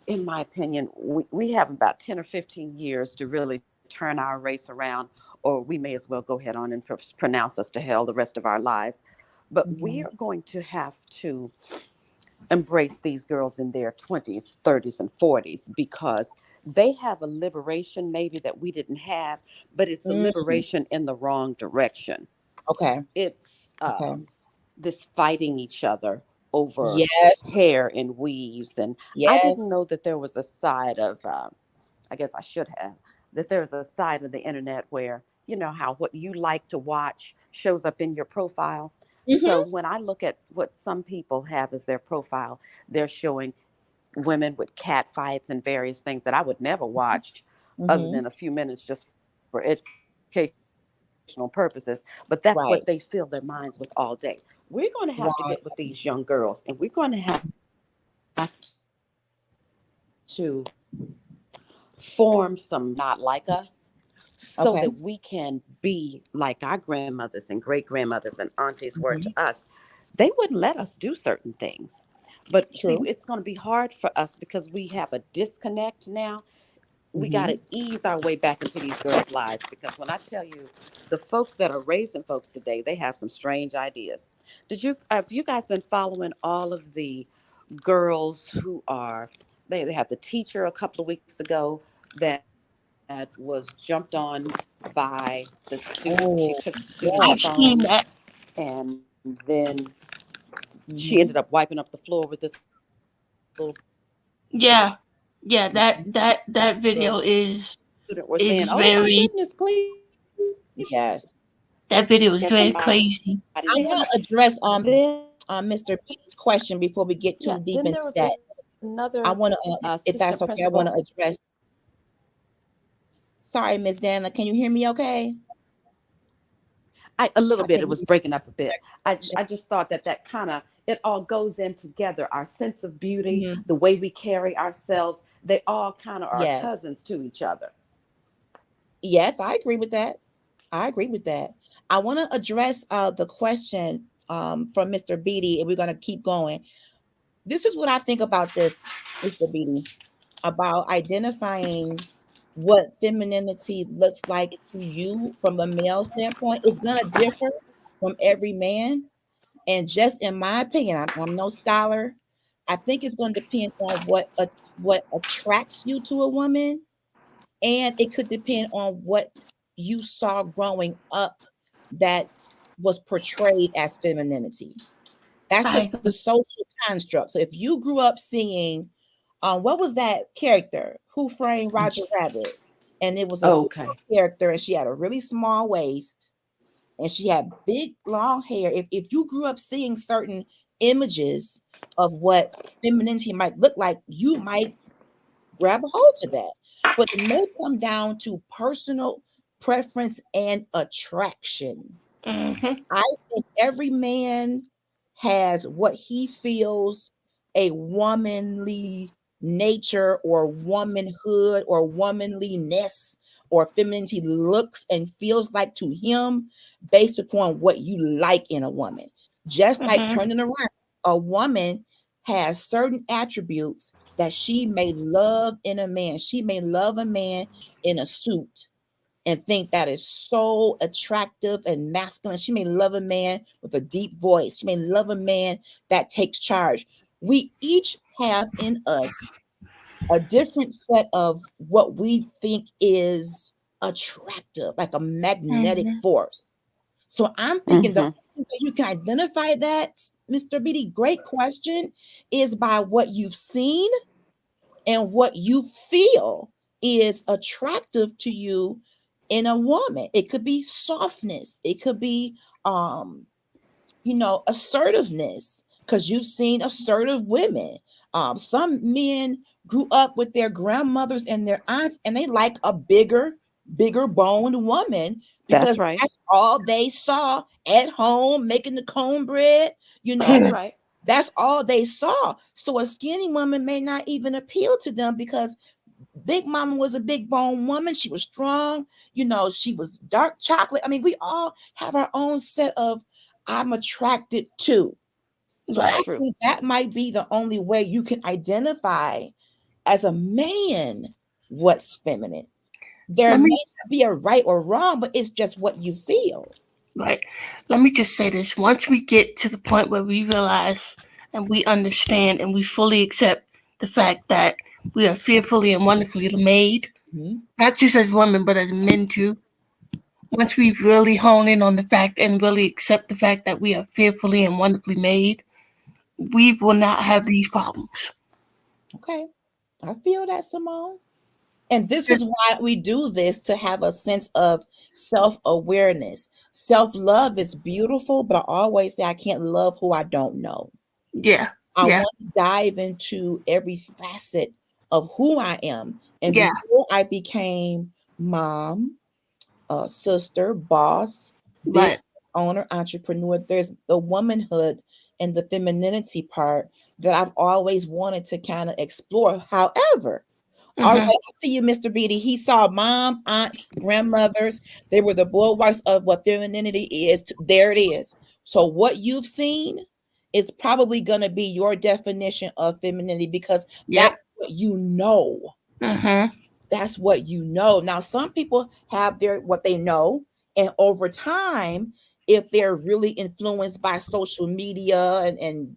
D: in my opinion, we have about 10 or 15 years to really turn our race around, or we may as well go ahead on and pronounce us to hell the rest of our lives. But we
B: Mhm.
D: are going to have to embrace these girls in their 20s, 30s, and 40s because they have a liberation maybe that we didn't have, but it's a
B: Mm,
D: liberation in the wrong direction.
B: okay.
D: It's
B: Okay.
D: this fighting each other over
B: Yes.
D: hair and weaves. And I didn't
B: Yes.
D: know that there was a side of, I guess I should have, that there's a side of the internet where, how what you like to watch shows up in your profile. So
B: Mm-hmm.
D: when I look at what some people have as their profile, they're showing women with cat fights and various things that I would never watch other
B: Mm-hmm.
D: than a few minutes just for educational purposes. But that's what they fill their minds with
B: Right.
D: all day. We're going to have to get with these young girls, and we're going to have to form some not like us so
B: Okay.
D: that we can be like our grandmothers and great grandmothers and aunties were to us. They wouldn't let us do certain things. But see,
B: True.
D: it's going to be hard for us because we have a disconnect now. We got
B: Mm-hmm.
D: to ease our way back into these girls' lives, because when I tell you, the folks that are raising folks today, they have some strange ideas. Have you guys been following all of the girls who are, they had the teacher a couple of weeks ago that was jumped on by the student. She took the
B: Oh,
D: student's phone
C: I've
B: yes.
C: seen that.
D: and then she ended
B: Mm-hmm.
D: up wiping up the floor with this little
C: Yeah, yeah. That
D: girl.
C: that that
D: The
C: video
D: student were saying,
C: is
D: "Oh my
C: very
D: goodness, please
B: Yes.
C: that video is
D: get
C: very
D: somebody
C: crazy.
D: to
B: I
D: help."
B: want to address
D: Then,
B: Mr. B's question before we get
D: yeah,
B: too deep
D: then there
B: into
D: was
B: that.
D: another
B: I want to, if
D: assistant
B: that's okay, I want
D: principal.
B: to address. Sorry, Miss Dana, can you hear me? Okay.
D: A little
B: I
D: bit.
B: can
D: It
B: hear
D: was
B: you.
D: breaking up a bit. I just thought that that kind of, it all goes in together. Our sense of beauty,
B: Mhm.
D: the way we carry ourselves, they all kind of are
B: Yes.
D: cousins to each other.
B: Yes, I agree with that. I agree with that. I want to address the question from Mr. Beatty, and we're going to keep going. This is what I think about this, Mr. Beatty, about identifying what femininity looks like to you from a male standpoint. It's going to differ from every man. And just in my opinion, I'm no scholar. I think it's going to depend on what attracts you to a woman, and it could depend on what you saw growing up that was portrayed as femininity. That's
C: I
B: the social construct. So if you grew up seeing, what was that character? Who Framed Roger Rabbit? And it was a female
D: Okay.
B: character, and she had a really small waist, and she had big long hair. If you grew up seeing certain images of what femininity might look like, you might grab a hold to that. But it may come down to personal preference and attraction.
C: mm-hmm,
B: I think every man has what he feels a womanly nature or womanhood or womanliness or femininity looks and feels like to him based upon what you like in a woman. Just like
C: mm-hmm,
B: turning around, a woman has certain attributes that she may love in a man. She may love a man in a suit and think that is so attractive and masculine. She may love a man with a deep voice. She may love a man that takes charge. We each have in us a different set of what we think is attractive, like a magnetic
C: mm-hmm.
B: force. So I'm thinking the
D: Mm-hmm.
B: only way you can identify that, Mr. Beatty, great question, is by what you've seen and what you feel is attractive to you in a woman. It could be softness, it could be assertiveness, because you've seen assertive women. Some men grew up with their grandmothers and their aunts, and they like a bigger boned woman
D: That's
B: because
D: right.
B: that's all they saw at home making the cornbread. You know,
D: That's right.
B: that's all they saw. So a skinny woman may not even appeal to them because Big Mama was a big bone woman. She was strong. She was dark chocolate. I mean, we all have our own set of I'm attracted to. So I
C: Right.
D: True.
B: think that might be the only way you can identify as a man what's feminine. There
C: Let
B: may
C: me
B: not be a right or wrong, but it's just what you feel.
C: right. Let me just say this. Once we get to the point where we realize and we understand and we fully accept the fact that we are fearfully and wonderfully made,
B: Mhm.
C: not just as women but as men too. Once we really hone in on the fact and really accept the fact that we are fearfully and wonderfully made, we will not have these problems.
B: Okay. I feel that, Simone. And this is
C: Just
B: why we do this, to have a sense of self awareness. Self love is beautiful, but I always say I can't love who I don't know.
C: yeah,
B: I
C: yeah,
B: want to dive into every facet of who I am. And
C: yeah,
B: before I became mom, sister, boss,
C: right,
B: business owner, entrepreneur, there's the womanhood and the femininity part that I've always wanted to kind of explore. However, All right, I see you, Mr. Beatty. He saw mom, aunts, grandmothers. They were the bulwarks of what femininity is. There it is. So what you've seen is probably going to be your definition of femininity because that's what you know. That's what you know. Now, some people have their what they know, and over time, if they're really influenced by social media and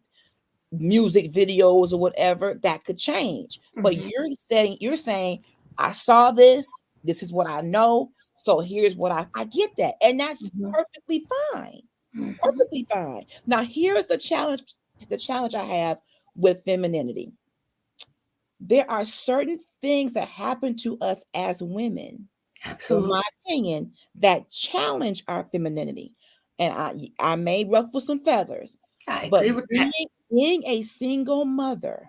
B: music videos or whatever, that could change. But you're saying, I saw this is what I know, so here's what I get that, and that's perfectly fine. Perfectly fine. Now here's the challenge I have with femininity. There are certain things that happen to us as women, in my opinion, that challenge our femininity. And I may ruffle some feathers, but being a single mother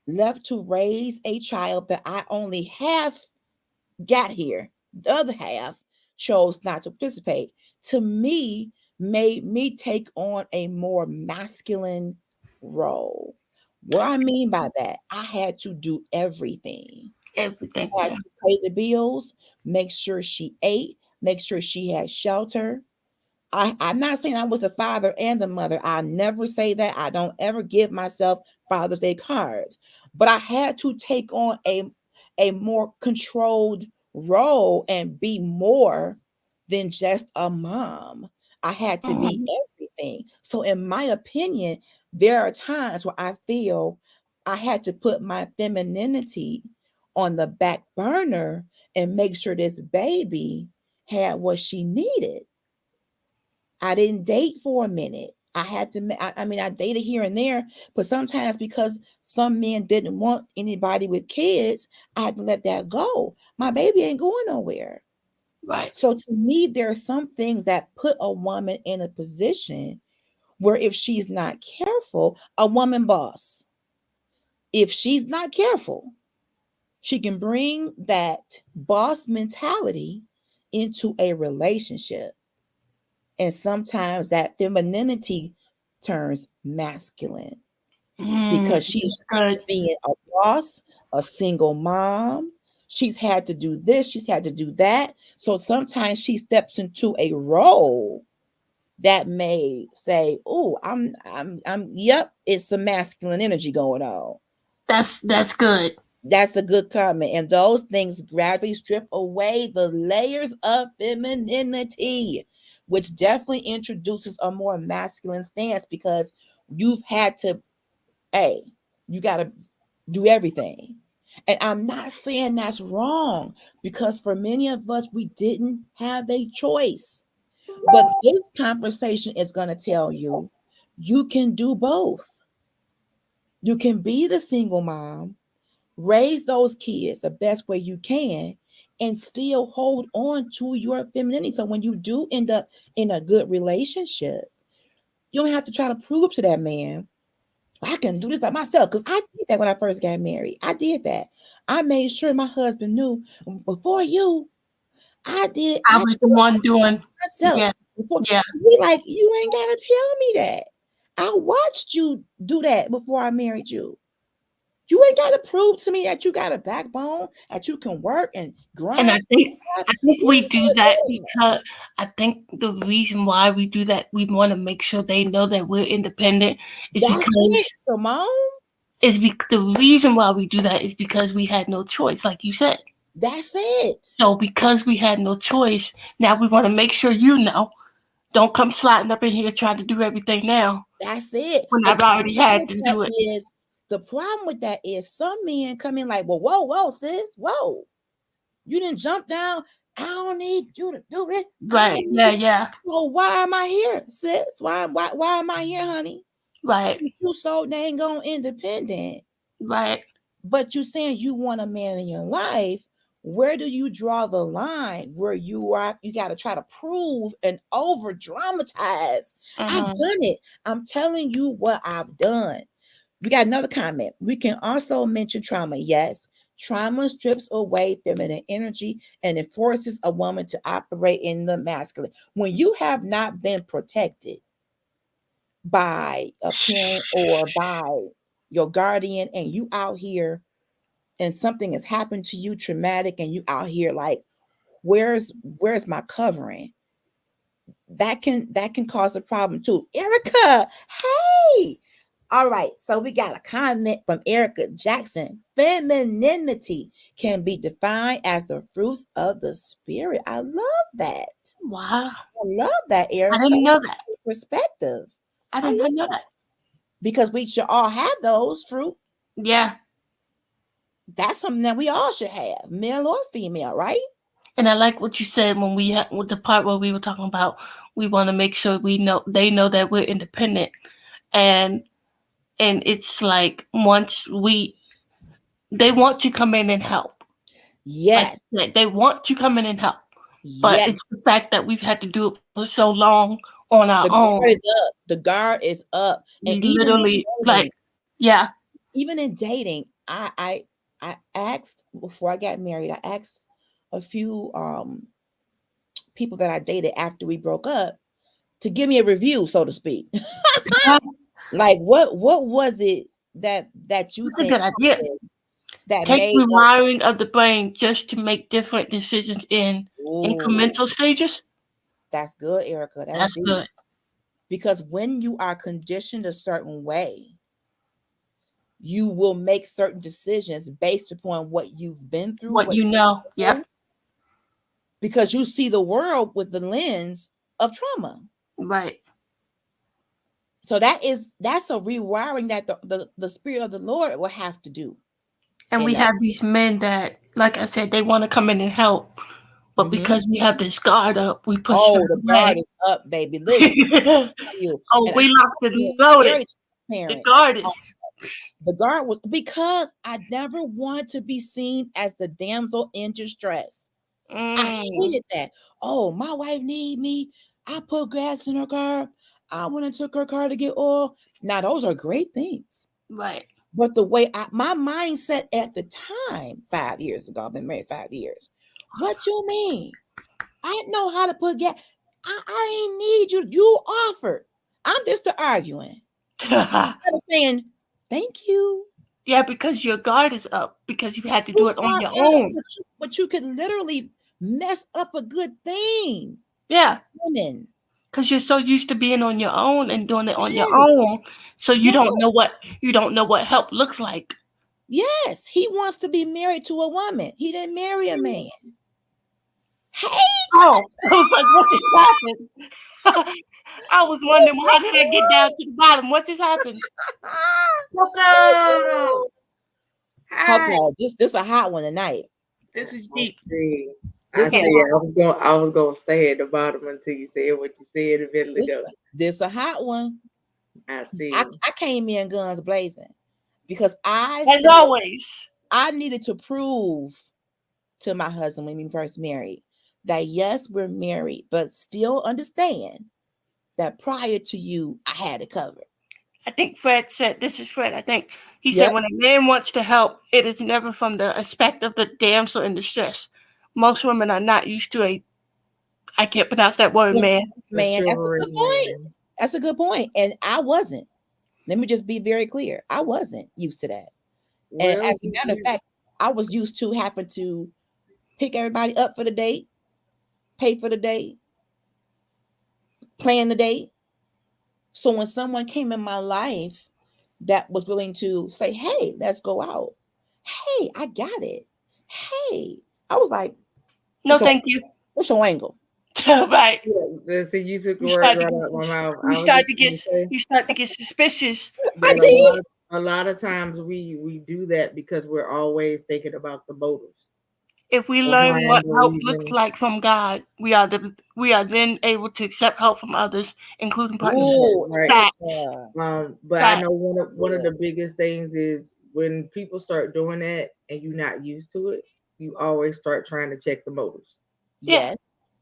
B: left to raise a child that I only half got here, the other half chose not to participate, to me made me take on a more masculine role. What I mean by that, I had to do everything. I had to pay the bills, make sure she ate, make sure she had shelter. I'm not saying I was the father and the mother. I never say that. I don't ever give myself Father's Day cards. But I had to take on a more controlled role and be more than just a mom. I had to be everything. So in my opinion, there are times where I feel I had to put my femininity on the back burner and make sure this baby had what she needed. I didn't date for a minute. I had to, I dated here and there, but sometimes because some men didn't want anybody with kids, I had to let that go. My baby ain't going nowhere.
C: Right.
B: So to me, there are some things that put a woman in a position where if she's not careful, a woman boss, if she's not careful, she can bring that boss mentality into a relationship. And sometimes that femininity turns masculine because she's being a boss, a single mom. She's had to do this, she's had to do that. So sometimes she steps into a role that may say, "Oh, yep, it's some masculine energy going on."
C: That's good.
B: That's a good comment. And those things gradually strip away the layers of femininity, which definitely introduces a more masculine stance because you've had to, hey, you got to do everything. And I'm not saying that's wrong because for many of us, we didn't have a choice. But this conversation is going to tell you, you can do both. You can be the single mom, raise those kids the best way you can, and still hold on to your femininity. So when you do end up in a good relationship, you don't have to try to prove to that man, I can do this by myself. Because I did that when I first got married. I did that. I made sure my husband knew before you, I
C: was the one doing
B: myself.
C: Yeah.
B: Before, we like, you ain't gotta tell me that. I watched you do that before I married you. You ain't got to prove to me that you got a backbone, that you can work and grind.
C: And I think we do that because I think the reason why we do that, we want to make sure they know that we're independent, is
B: Simone.
C: The reason why we do that is because we had no choice, like you said.
B: That's it.
C: So because we had no choice, now we want to make sure you know. Don't come sliding up in here trying to do everything now.
B: That's it.
C: When I've already had to do it.
B: The problem with that is some men come in like, well, whoa, sis, whoa. You didn't jump down. I don't need you to do it.
C: Right. Yeah.
B: Well, why am I here, sis? Why am I here, honey?
C: Right.
B: You so dang on independent.
C: Right.
B: But you saying you want a man in your life. Where do you draw the line where you got to try to prove and over dramatize? I've done it. I'm telling you what I've done. We got another comment. We can also mention trauma. Yes, trauma strips away feminine energy and it forces a woman to operate in the masculine. When you have not been protected by a parent or by your guardian and you out here and something has happened to you traumatic and you out here like, where's my covering? That can cause a problem too. Erica, hey. All right, so we got a comment from Erica Jackson. Femininity can be defined as the fruits of the spirit. I love that.
C: Wow.
B: I love that, Erica.
C: I didn't know that.
B: Perspective.
C: I didn't know that.
B: Because we should all have those fruit.
C: Yeah.
B: That's something that we all should have, male or female, right?
C: And I like what you said when we had with the part where we were talking about we want to make sure they know that we're independent, and it's like once they want to come in and help.
B: Yes,
C: like they want to come in and help, but
B: yes.
C: it's the fact that we've had to do it for so long on our own.
B: The guard is up,
C: and literally yeah.
B: Even in dating, I asked before I got married. I asked a few people that I dated after we broke up to give me a review, so to speak. Like what was it that you
C: think a good idea.
B: That
C: take rewiring of the brain just to make different decisions in incremental stages?
B: That's good, Erica.
C: That's good.
B: Because when you are conditioned a certain way, you will make certain decisions based upon what you've been through,
C: what you know. Yep.
B: Because you see the world with the lens of trauma.
C: Right.
B: So that's a rewiring that the Spirit of the Lord will have to do.
C: And we have these men that, like I said, they want to come in and help, but because we have this guard up, we push them
B: the guard is up, baby. Listen.
C: We locked and loaded. The guard is.
B: The guard was because I never wanted to be seen as the damsel in distress. I hated that. Oh, my wife need me. I put gas in her car. I went and took her car to get oil. Now, those are great things.
C: Right.
B: But the way my mindset at the time, 5 years ago, I've been married 5 years. What you mean? I know how to put gas. I ain't need you. You offered. I'm just arguing. I'm saying, thank you.
C: Yeah, because your guard is up because you had to do it on your own.
B: But you could literally mess up a good thing.
C: Yeah.
B: Women.
C: Because you're so used to being on your own and doing it on your own. So you don't know what help looks like.
B: Yes. He wants to be married to a woman. He didn't marry a man. Hey.
C: Oh, I was like, what just happened? I was wondering, how did I get down to the bottom? What just happened?
B: Coco, this a hot one tonight.
C: This is deep.
E: I was gonna stay at the bottom until you said what you said a minute ago.
B: This a hot one.
E: I see.
B: I came in guns blazing because
C: as always,
B: I needed to prove to my husband when we first married that yes, we're married, but still understand that prior to you, I had it covered.
C: I think Fred said, this is Fred, I think he said, when a man wants to help, it is never from the aspect of the damsel in distress. Most women are not used to I can't pronounce that word, man.
B: Man, that's a good point. That's a good point. And I wasn't. Let me just be very clear. I wasn't used to that. And as a matter of fact, I was used to having to pick everybody up for the date, pay for the date, plan the date. So when someone came in my life that was willing to say, hey, let's go out. Hey, I got it. Hey, I was like,
C: no, thank you.
B: What's your angle?
C: Right.
E: Yeah, so you took the word right out of my mouth.
C: You start to get suspicious.
B: I did.
E: A lot of times we do that because we're always thinking about the motives.
C: If we learn what help looks like from God, we are then able to accept help from others, including partners.
E: Right.
C: Facts.
E: But I know one of the biggest things is when people start doing that and you're not used to it, you always start trying to check the motives.
B: Yes.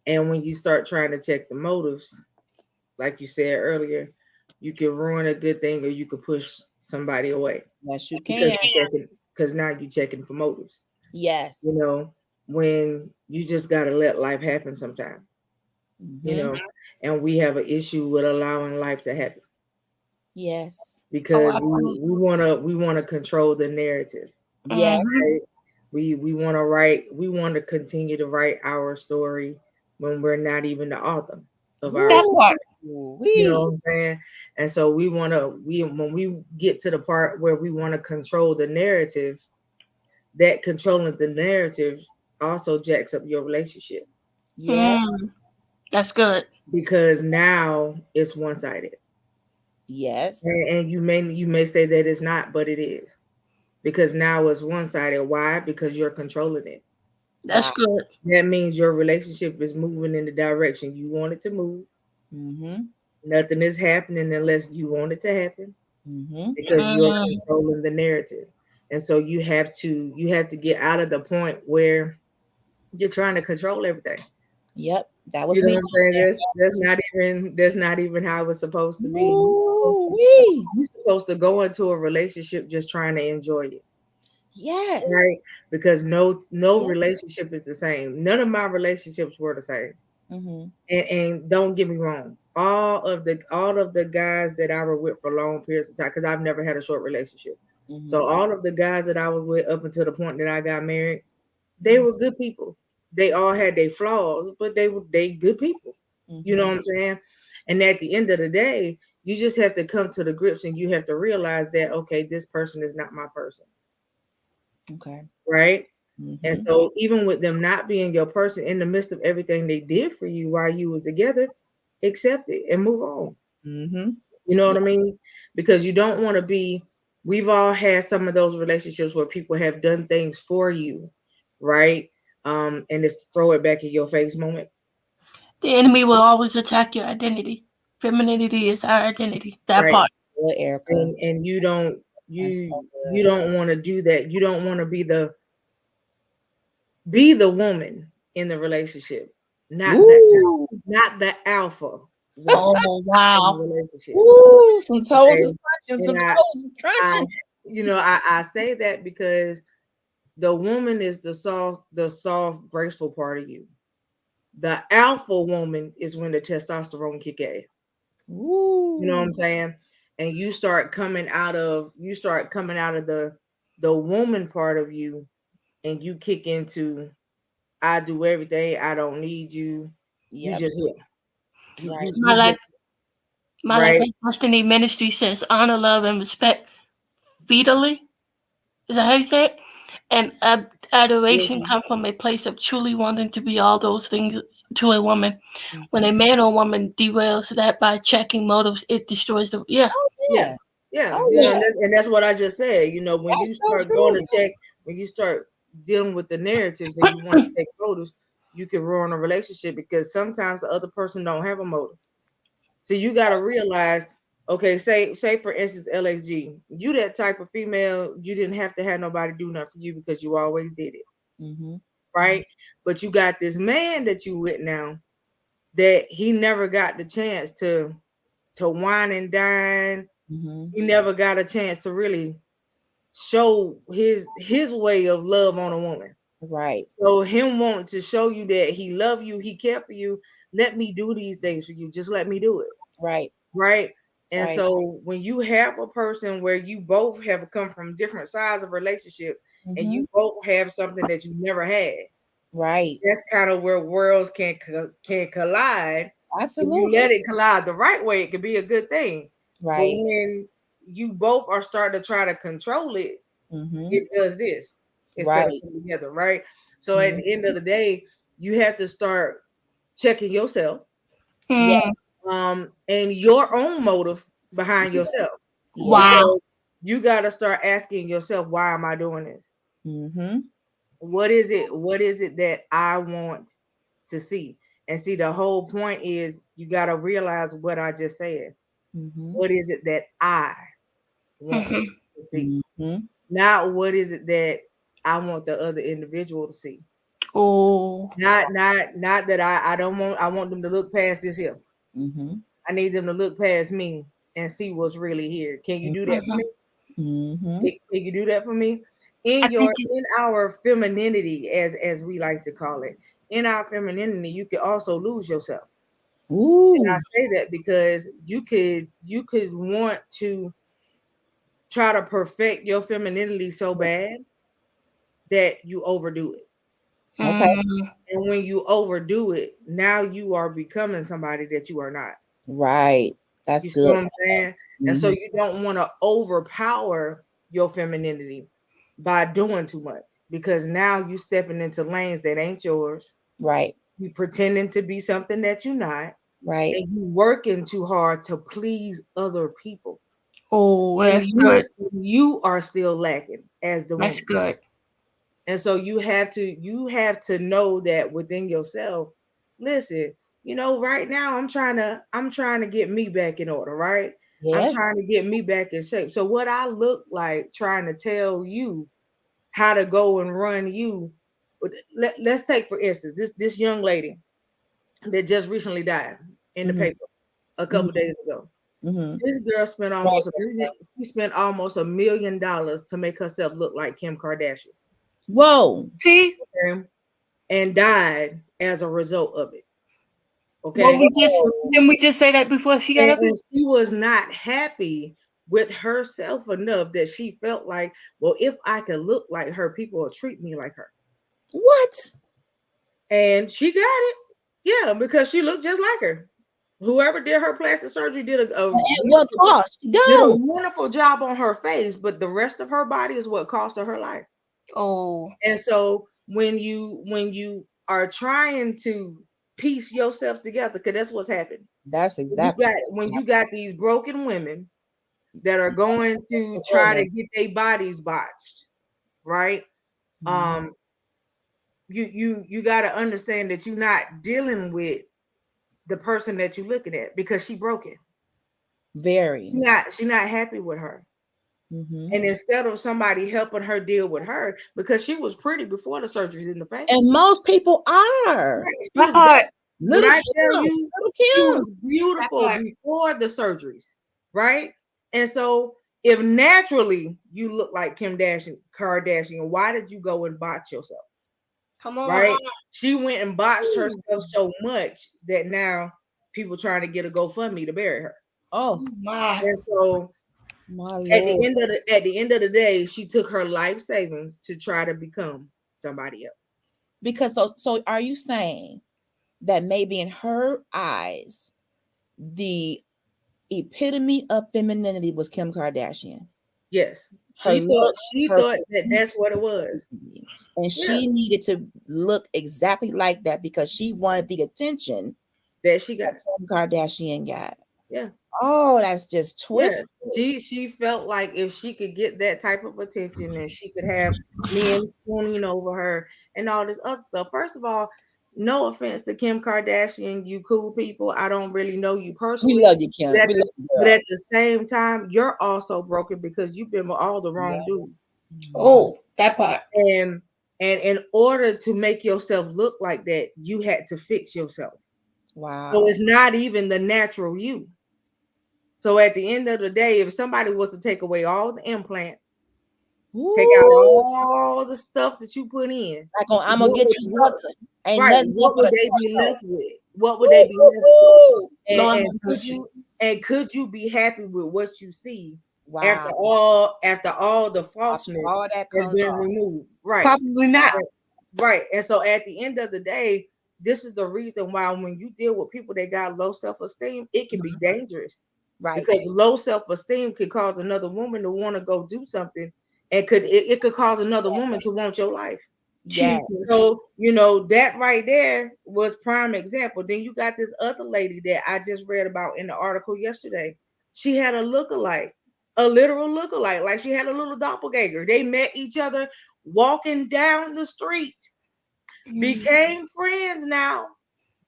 E: And when you start trying to check the motives, like you said earlier, you can ruin a good thing or you can push somebody away.
B: Yes, you can.
E: Because now you're checking for motives.
B: Yes.
E: You know, when you just got to let life happen sometime. You know, and we have an issue with allowing life to happen.
B: Yes.
E: Because we want to control the narrative.
F: Yes.
E: Right? We want to write. We want to continue to write our story when we're not even the author of our
F: That
E: story.
F: part.
E: You know what I'm saying? And so we want to. When we get to the part where we want to control the narrative, that controlling the narrative also jacks up your relationship.
F: Yes.
C: That's good.
E: Because now it's one sided.
F: Yes.
E: And you may say that it's not, but it is. Because now it's one sided. Why? Because you're controlling it.
C: That's good.
E: That means your relationship is moving in the direction you want it to move.
F: Mm-hmm.
E: Nothing is happening unless you want it to happen
F: Mm-hmm.
E: because you're controlling the narrative. And so you have to get out of the point where you're trying to control everything.
F: Yep. That was
E: You know
F: me.
E: what I'm saying? That's not even how it's supposed to be.
F: Ooh-wee.
E: You're supposed to go into a relationship just trying to enjoy it.
F: Yes.
E: Right? Because no
F: Yep.
E: relationship is the same. None of my relationships were the same.
F: Mm-hmm.
E: And don't get me wrong, all of the guys that I were with for long periods of time, because I've never had a short relationship.
F: Mm-hmm.
E: So all of the guys that I was with up until the point that I got married, they were good people. They all had their flaws, but they good people. You know
F: Mm-hmm.
E: what I'm saying? And at the end of the day, you just have to come to the grips and you have to realize that okay, this person is not my person.
F: Okay.
E: Right? And
F: Mm-hmm.
E: so even with them not being your person in the midst of everything they did for you while you was together, accept it and move on.
F: Mm-hmm.
E: You know what
F: Yeah.
E: I mean? Because you don't want to be we've all had some of those relationships where people have done things for you, right? And it's throw it back in your face moment.
C: The enemy will always attack your identity. Femininity is our identity. That
E: Right.
C: part.
F: Good, Erica.
E: And you don't
F: That's so
E: you
F: good.
E: don't want to do that. You don't want to be the woman in the relationship, not the
F: Ooh.
E: not the alpha woman
C: Oh
E: in the
C: wow.
E: relationship.
F: Ooh. Some toes
E: Okay.
F: is crunching. Some
E: And
F: toes is
E: I
F: crunching.
E: I say that because the woman is the soft, graceful part of you. The alpha woman is when the testosterone kick in. You know what
F: Ooh.
E: I'm saying? And you start coming out of the woman part of you, and you kick into I do everything. I don't need you. You
F: Yep.
E: just here. You
F: Right.
E: you
C: My
E: you
C: life,
E: just
C: my life
E: right.
C: and destiny ministry says honor, love, and respect fetally. Is that how you say it? And adoration
E: Mhm.
C: come from a place of truly wanting to be all those things to a woman. When a
F: Mm-hmm.
C: man or woman derails that by checking motives, it destroys the
E: Yeah.
F: Yeah.
E: Yeah.
F: Oh
E: You know,
F: yeah.
E: and that's what I just said. When you
F: That's so
E: start going to
F: true.
E: check, when you start dealing with the narratives and you want to take photos, you can ruin a relationship because sometimes the other person don't have a motive. So you got to realize, okay, say for instance, LXG, you that type of female, you didn't have to have nobody do nothing for you because you always did it,
F: Mm-hmm.
E: right? But you got this man that you with now that he never got the chance to wine and dine.
F: Mm-hmm.
E: He never got a chance to really show his way of love on a woman.
F: Right.
E: So him wanting to show you that he love you, he care for you. Let me do these things for you. Just let me do it.
F: Right.
E: Right. And
F: Right.
E: so when you have a person where you both have come from different sides of relationship and
F: Mm-hmm.
E: you both have something that you never had,
F: Right.
E: that's kind of where worlds can collide. If you
F: Absolutely.
E: let it collide the right way, it can be a good thing. But
F: Right.
E: when you both are starting to try to control it,
F: Mm-hmm.
E: it does this instead of
F: Right.
E: coming together, right? So at the end
F: Mm-hmm.
E: of the day, you have to start checking yourself,
C: Mm,
F: Yes.
E: and your own motive behind yourself,
F: Yes.
C: wow.
E: because you got to start asking yourself, why am I doing this?
F: Mm-hmm.
E: What is it that I want to see? And see, the whole point is you got to realize what I just said.
F: Mm-hmm.
E: What is it that I want
C: Mhm.
E: to see?
F: Mm-hmm.
E: Not what is it that I want the other individual to see.
C: Oh.
E: Not that I want them to look past this here.
F: Mm-hmm.
E: I need them to look past me and see what's really here. Can you do that for
C: Mhm.
E: me?
F: Mm-hmm.
E: Can you do that for me?
C: I think
E: In our femininity, as we like to call it, in our femininity, you can also lose yourself. And I
F: Ooh.
E: say that because you could want to try to perfect your femininity so bad that you overdo it.
F: Okay.
E: And when you overdo it, now you are becoming somebody that you are not.
F: Right. That's
E: You see
F: good.
E: what I'm saying? And so you don't want to overpower your femininity by doing too much, because now you stepping into lanes that ain't yours.
F: Right.
E: You pretending to be something that you're not,
F: Right.
E: and you working too hard to please other people.
C: Oh,
E: And
C: that's good.
E: you are still lacking as the
C: That's
E: woman.
C: good.
E: And so you have to know that within yourself. Listen, right now I'm trying to get me back in order, right? I'm
F: Yes.
E: trying to get me back in shape. So what I look like trying to tell you how to go and run you. Let's take for instance this young lady that just recently died in the paper a couple days ago. This girl spent almost a million. She spent almost $1 million to make herself look like Kim Kardashian.
F: Whoa.
C: See?
E: Okay? And died as a result of it. Okay.
C: Well, didn't we just say that before she got up?
E: And she was not happy with herself enough that she felt like, well, if I could look like her, people will treat me like her.
F: What?
E: And she got it. Yeah, because she looked just like her. Whoever did her plastic surgery did
F: At what cost?
E: did a wonderful job on her face, but the rest of her body is what cost her life.
C: Oh.
E: And so when you are trying to piece yourself together, because that's what's happening.
F: That's exactly
E: When you got these broken women that are going to try to get their bodies botched, right? You got to understand that you're not dealing with the person that you're looking at, because she broken.
F: Very.
E: She's not happy with her. And instead of somebody helping her deal with her, because she was pretty before the surgeries in the face.
F: And most people are.
E: Right.
F: Little
E: I
F: Kim,
E: tell you,
F: little
E: she
F: Kim.
E: was beautiful before the surgeries, right? And so if naturally you look like Kim Kardashian, why did you go and botch yourself?
C: Come on.
E: Right? She went and botched herself so much that now people trying to get a GoFundMe to bury her.
F: Oh
C: my.
E: And so at the end of the day, she took her life savings to try to become somebody else.
F: Because so are you saying that maybe in her eyes, the epitome of femininity was Kim Kardashian?
E: Yes. She thought that that's what it was.
F: And she needed to look exactly like that because she wanted the attention
E: that she got.
F: Kim Kardashian got.
E: Yeah.
F: Oh, that's just twisted.
E: Yeah. She felt like if she could get that type of attention and she could have men swooning over her and all this other stuff. First of all, no offense to Kim Kardashian, you cool people. I don't really know you personally.
F: We love you, Kim.
E: But at the same time, you're also broken because you've been with all the wrong dudes.
C: Oh, that part.
E: And in order to make yourself look like that, you had to fix yourself.
F: Wow.
E: So it's not even the natural you. So at the end of the day, if somebody was to take away all the implants, take out all the stuff that you put in,
F: I'm gonna get you sucker.
E: Right. What would they be left with? What would they be left with? And could you be happy with what you see after all the falseness
F: all that
E: has been removed? Right.
C: Probably not.
E: Right. And so at the end of the day, this is the reason why when you deal with people that got low self-esteem, it can be dangerous. Right. Because low self-esteem could cause another woman to want to go do something, and it could cause another woman to want your life.
F: Yes.
E: So that right there was prime example. Then you got this other lady that I just read about in the article yesterday. She had a lookalike, a literal lookalike, like she had a little doppelganger. They met each other walking down the street, became friends now.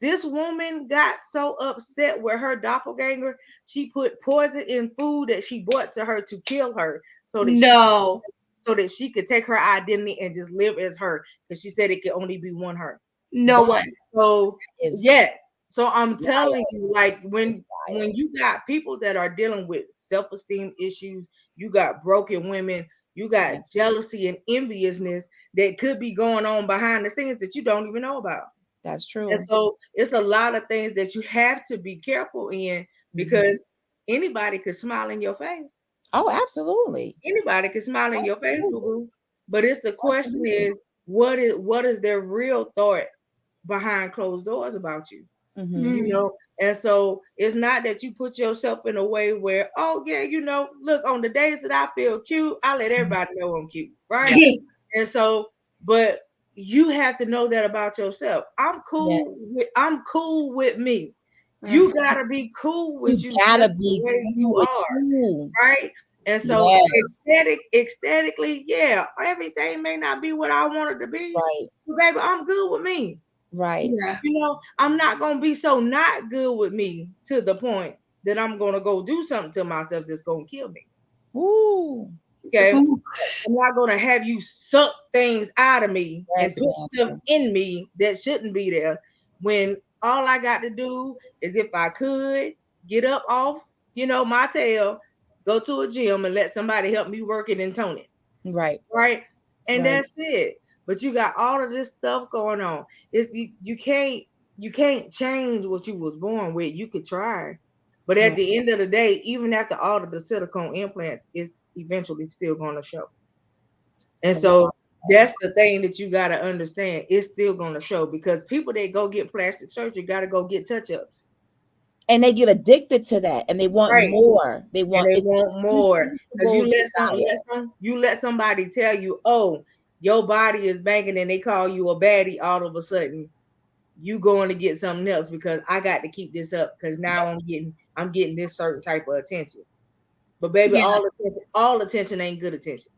E: This woman got so upset with her doppelganger, she put poison in food that she brought to her to kill her, so that she could take her identity and just live as her, because she said it could only be one her.
C: No way.
E: So yes. So I'm telling you, like when you got people that are dealing with self-esteem issues, you got broken women, you got jealousy and enviousness that could be going on behind the scenes that you don't even know about.
F: That's true.
E: And so it's a lot of things that you have to be careful in, because anybody could smile in your face.
F: Oh, absolutely.
E: Anybody can smile in your face, boo-boo. But it's the question is what is their real thought behind closed doors about you? You know, and so it's not that you put yourself in a way where, oh yeah, you know, look, on the days that I feel cute, I let everybody know I'm cute, right? And so, but you have to know that about yourself. I'm cool with me. You gotta be cool with you
F: gotta
E: just the
F: be
E: way
F: cool
E: you
F: with
E: are,
F: you.
E: right? And so
F: Yes.
E: ecstatically, yeah, everything may not be what I want it to be,
F: Right.
E: but baby, I'm good with me.
F: Right.
C: Yeah.
E: You know, I'm not gonna be so not good with me to the point that I'm gonna go do something to myself that's gonna kill me.
F: Ooh.
E: Okay.
C: Ooh.
E: I'm not gonna have you suck things out of me and
F: Yes,
E: put stuff
F: ma'am.
E: in me that shouldn't be there when all I got to do is, if I could, get up off, you know, my tail, go to a gym and let somebody help me work it and tone it.
F: Right.
E: Right. And
F: Right.
E: that's it. But you got all of this stuff going on. You can't change what you was born with. You could try, but at
F: Right.
E: the end of the day, even after all of the silicone implants, it's eventually still going to show. And so that's the thing that you got to understand. It's still going to show, because people that go get plastic surgery got to go get touch-ups.
F: And they get addicted to that, and they want
E: Right.
F: more. They
E: And
F: want
E: they
F: it's
E: want more, because
F: insatiable desire.
E: you let somebody tell you, oh, your body is banging, and they call you a baddie. All of a sudden, you going to get something else because I got to keep this up, because now I'm getting this certain type of attention. But baby,
C: Yeah.
E: all attention ain't good attention.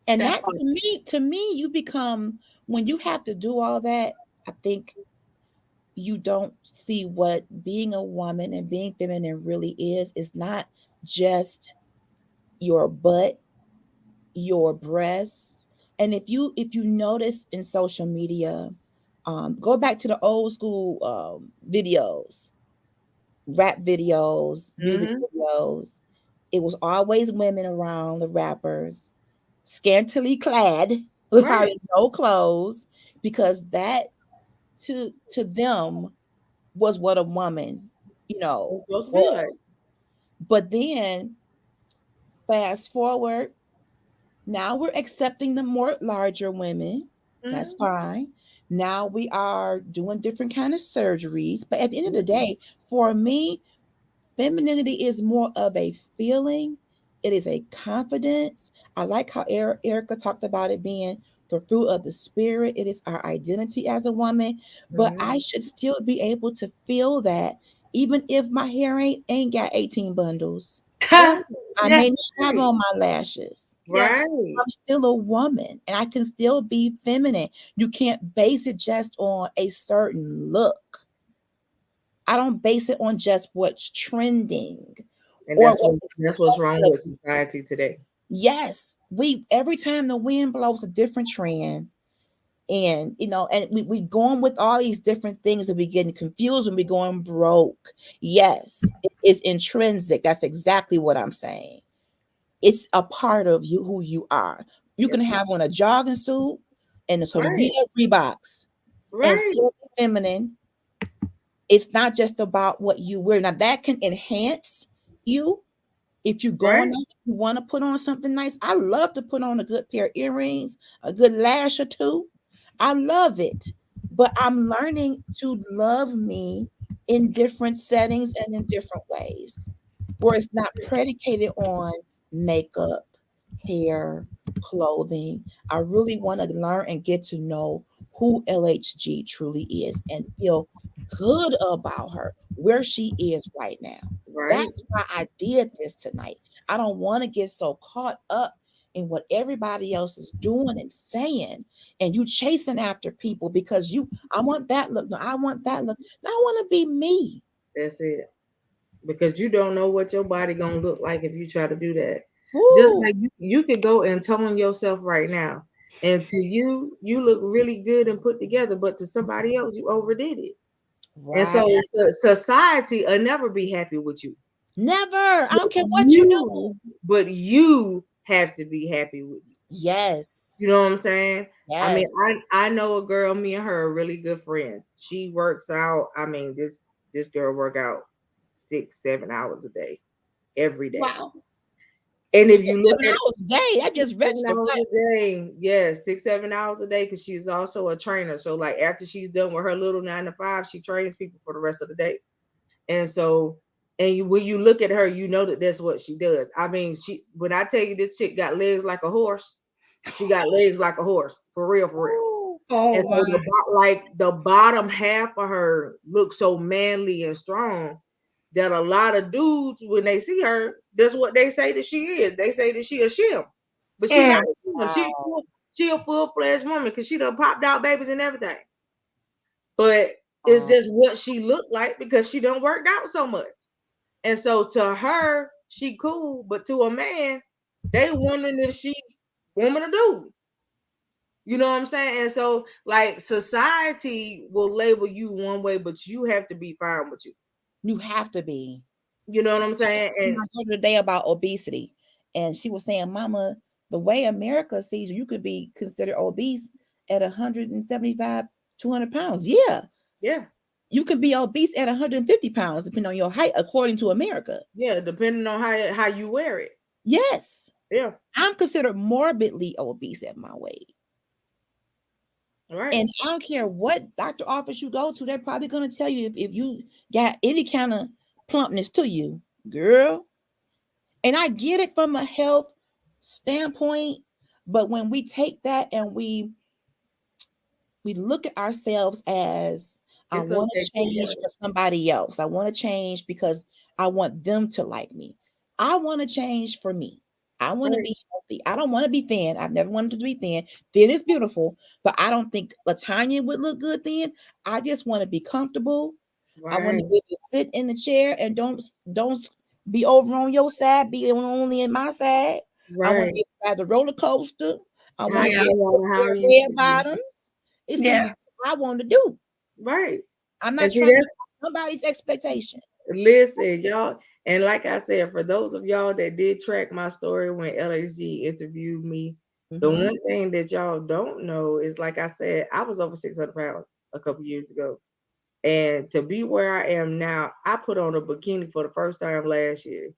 F: And
C: That's
F: that, to me, you become, when you have to do all that, I think you don't see what being a woman and being feminine really is. It's not just your butt, your breasts. And if you notice in social media, go back to the old school videos, rap videos, music
E: Mm-hmm.
F: videos. It was always women around the rappers, scantily clad, with
E: Right.
F: probably no clothes, because that to them was what a woman,
E: It's supposed to be
F: was.
E: like.
F: But then fast forward, now we're accepting the more larger women. That's
E: Mm-hmm.
F: fine. Now we are doing different kind of surgeries. But at the end of the
E: Mm-hmm.
F: day, for me, femininity is more of a feeling. It is a confidence. I like how Erica talked about it being the fruit of the spirit. It is our identity as a woman. But
E: Mm-hmm.
F: I should still be able to feel that, even if my hair ain't got 18 bundles.
E: Right.
F: I
C: yeah.
F: may not have on my lashes.
C: Yes.
E: Right.
F: I'm still a woman, and I can still be feminine. You can't base it just on a certain look. I don't base it on just what's trending
E: And
F: or what's
E: that's what's wrong
F: expected of
E: with
F: me.
E: society today.
F: Yes, we every time the wind blows a different trend, and we going with all these different things, and we getting confused when we going broke. Yes, it is intrinsic. That's exactly what I'm saying. It's a part of you, who you are. You
E: Yep.
F: can have on a jogging suit and some beat
E: Right.
F: up Reeboks and
E: Right.
F: still be feminine. It's not just about what you wear. Now that can enhance you. If you're going
E: Right.
F: out, you want to put on something nice. I love to put on a good pair of earrings, a good lash or two. I love it. But I'm learning to love me in different settings and in different ways, where it's not predicated on makeup, hair, clothing. I really want to learn and get to know who LHG truly is and feel good about her, where she is right now.
E: Right.
F: That's why I did this tonight. I don't want to get so caught up in what everybody else is doing and saying, and you chasing after people because I want that look. No, I want that look. No, I want to be me.
E: That's it. Because you don't know what your body gonna look like if you try to do that. Just
F: Woo.
E: like you could go and tone yourself right now, and to you look really good and put together, but to somebody else you overdid it. And
F: Right.
E: so society will never be happy with you.
F: Never. I
E: But
F: don't care what you do.
E: you have to be happy with you. You
F: Yes.
E: know what I'm saying? I mean,
F: Yes.
E: I know a girl, me and her are really good friends. She works out. I mean, this girl work out 6, 7 hours a day, every day.
C: Wow.
E: And if you
F: 6
E: look at
F: hours a day, I just
E: 7
F: registered.
E: hours a day, yes, 6-7 hours a day, because she's also a trainer. So like after she's done with her little 9 to 5, she trains people for the rest of the day. And so, when you look at her, you know that that's what she does. I mean, when I tell you this chick got legs like a horse, she got legs like a horse, for real, for real.
C: Oh,
E: And so the bottom half of her looks so manly and strong that a lot of dudes, when they see her, that's what they say that she is. They say that she a shim, but she not a shim. She a full-fledged woman, because she done popped out babies and everything. But it's just what she looked like because she done worked out so much. And so to her, she cool, but to a man, they wondering if she woman or dude. You know what I'm saying? And so, like, society will label you one way, but you have to be fine with you.
F: You have to be.
E: You know what I'm saying? And
F: I told her today about obesity, and she was saying, "Mama, the way America sees you, you could be considered obese at 175, 200 pounds. Yeah,
E: yeah,
F: you could be obese at 150 pounds, depending on your height, according to America.
E: Yeah, depending on how you wear it.
F: Yes.
E: Yeah,
F: I'm considered morbidly obese at my weight.
E: Right.
F: And I don't care what doctor office you go to, they're probably going to tell you if you got any kind of plumpness to you, girl. And I get it from a health standpoint, but when we take that and we look at ourselves as, I want to change for somebody else. I want to change because I want them to like me. I want to change for me. I want to be healthy. I don't want to be thin. I've never wanted to be thin. Thin is beautiful, but I don't think LaTanya would look good thin. I just want to be comfortable. I want to be able to sit in the chair and don't be over on your side, be only in my side. I want to be by the roller coaster. I want to wear red bottoms. It's something I want to do.
E: Right.
F: I'm not trying to meet somebody's expectation.
E: Listen, y'all, and like I said, for those of y'all that did track my story when LHG interviewed me, the one thing that y'all don't know is, like I said, I was over 600 pounds a couple years ago. And to be where I am now, I put on a bikini for the first time last year.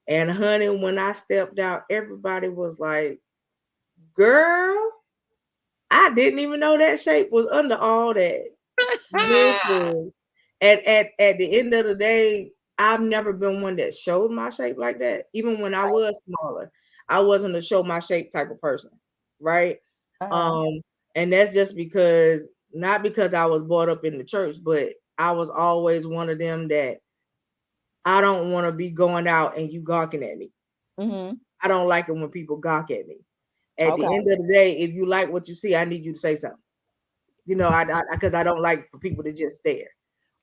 E: And honey, when I stepped out, everybody was like, girl, I didn't even know that shape was under all that. Listen, at the end of the day, I've never been one that showed my shape like that. Even when I was smaller, I wasn't a show my shape type of person, right? And that's just because, not because I was brought up in the church, but I was always one of them that I don't want to be going out and you gawking at me. I don't like it when people gawk at me. At the end of the day, if you like what you see, I need you to say something. You know, because I don't like for people to just stare,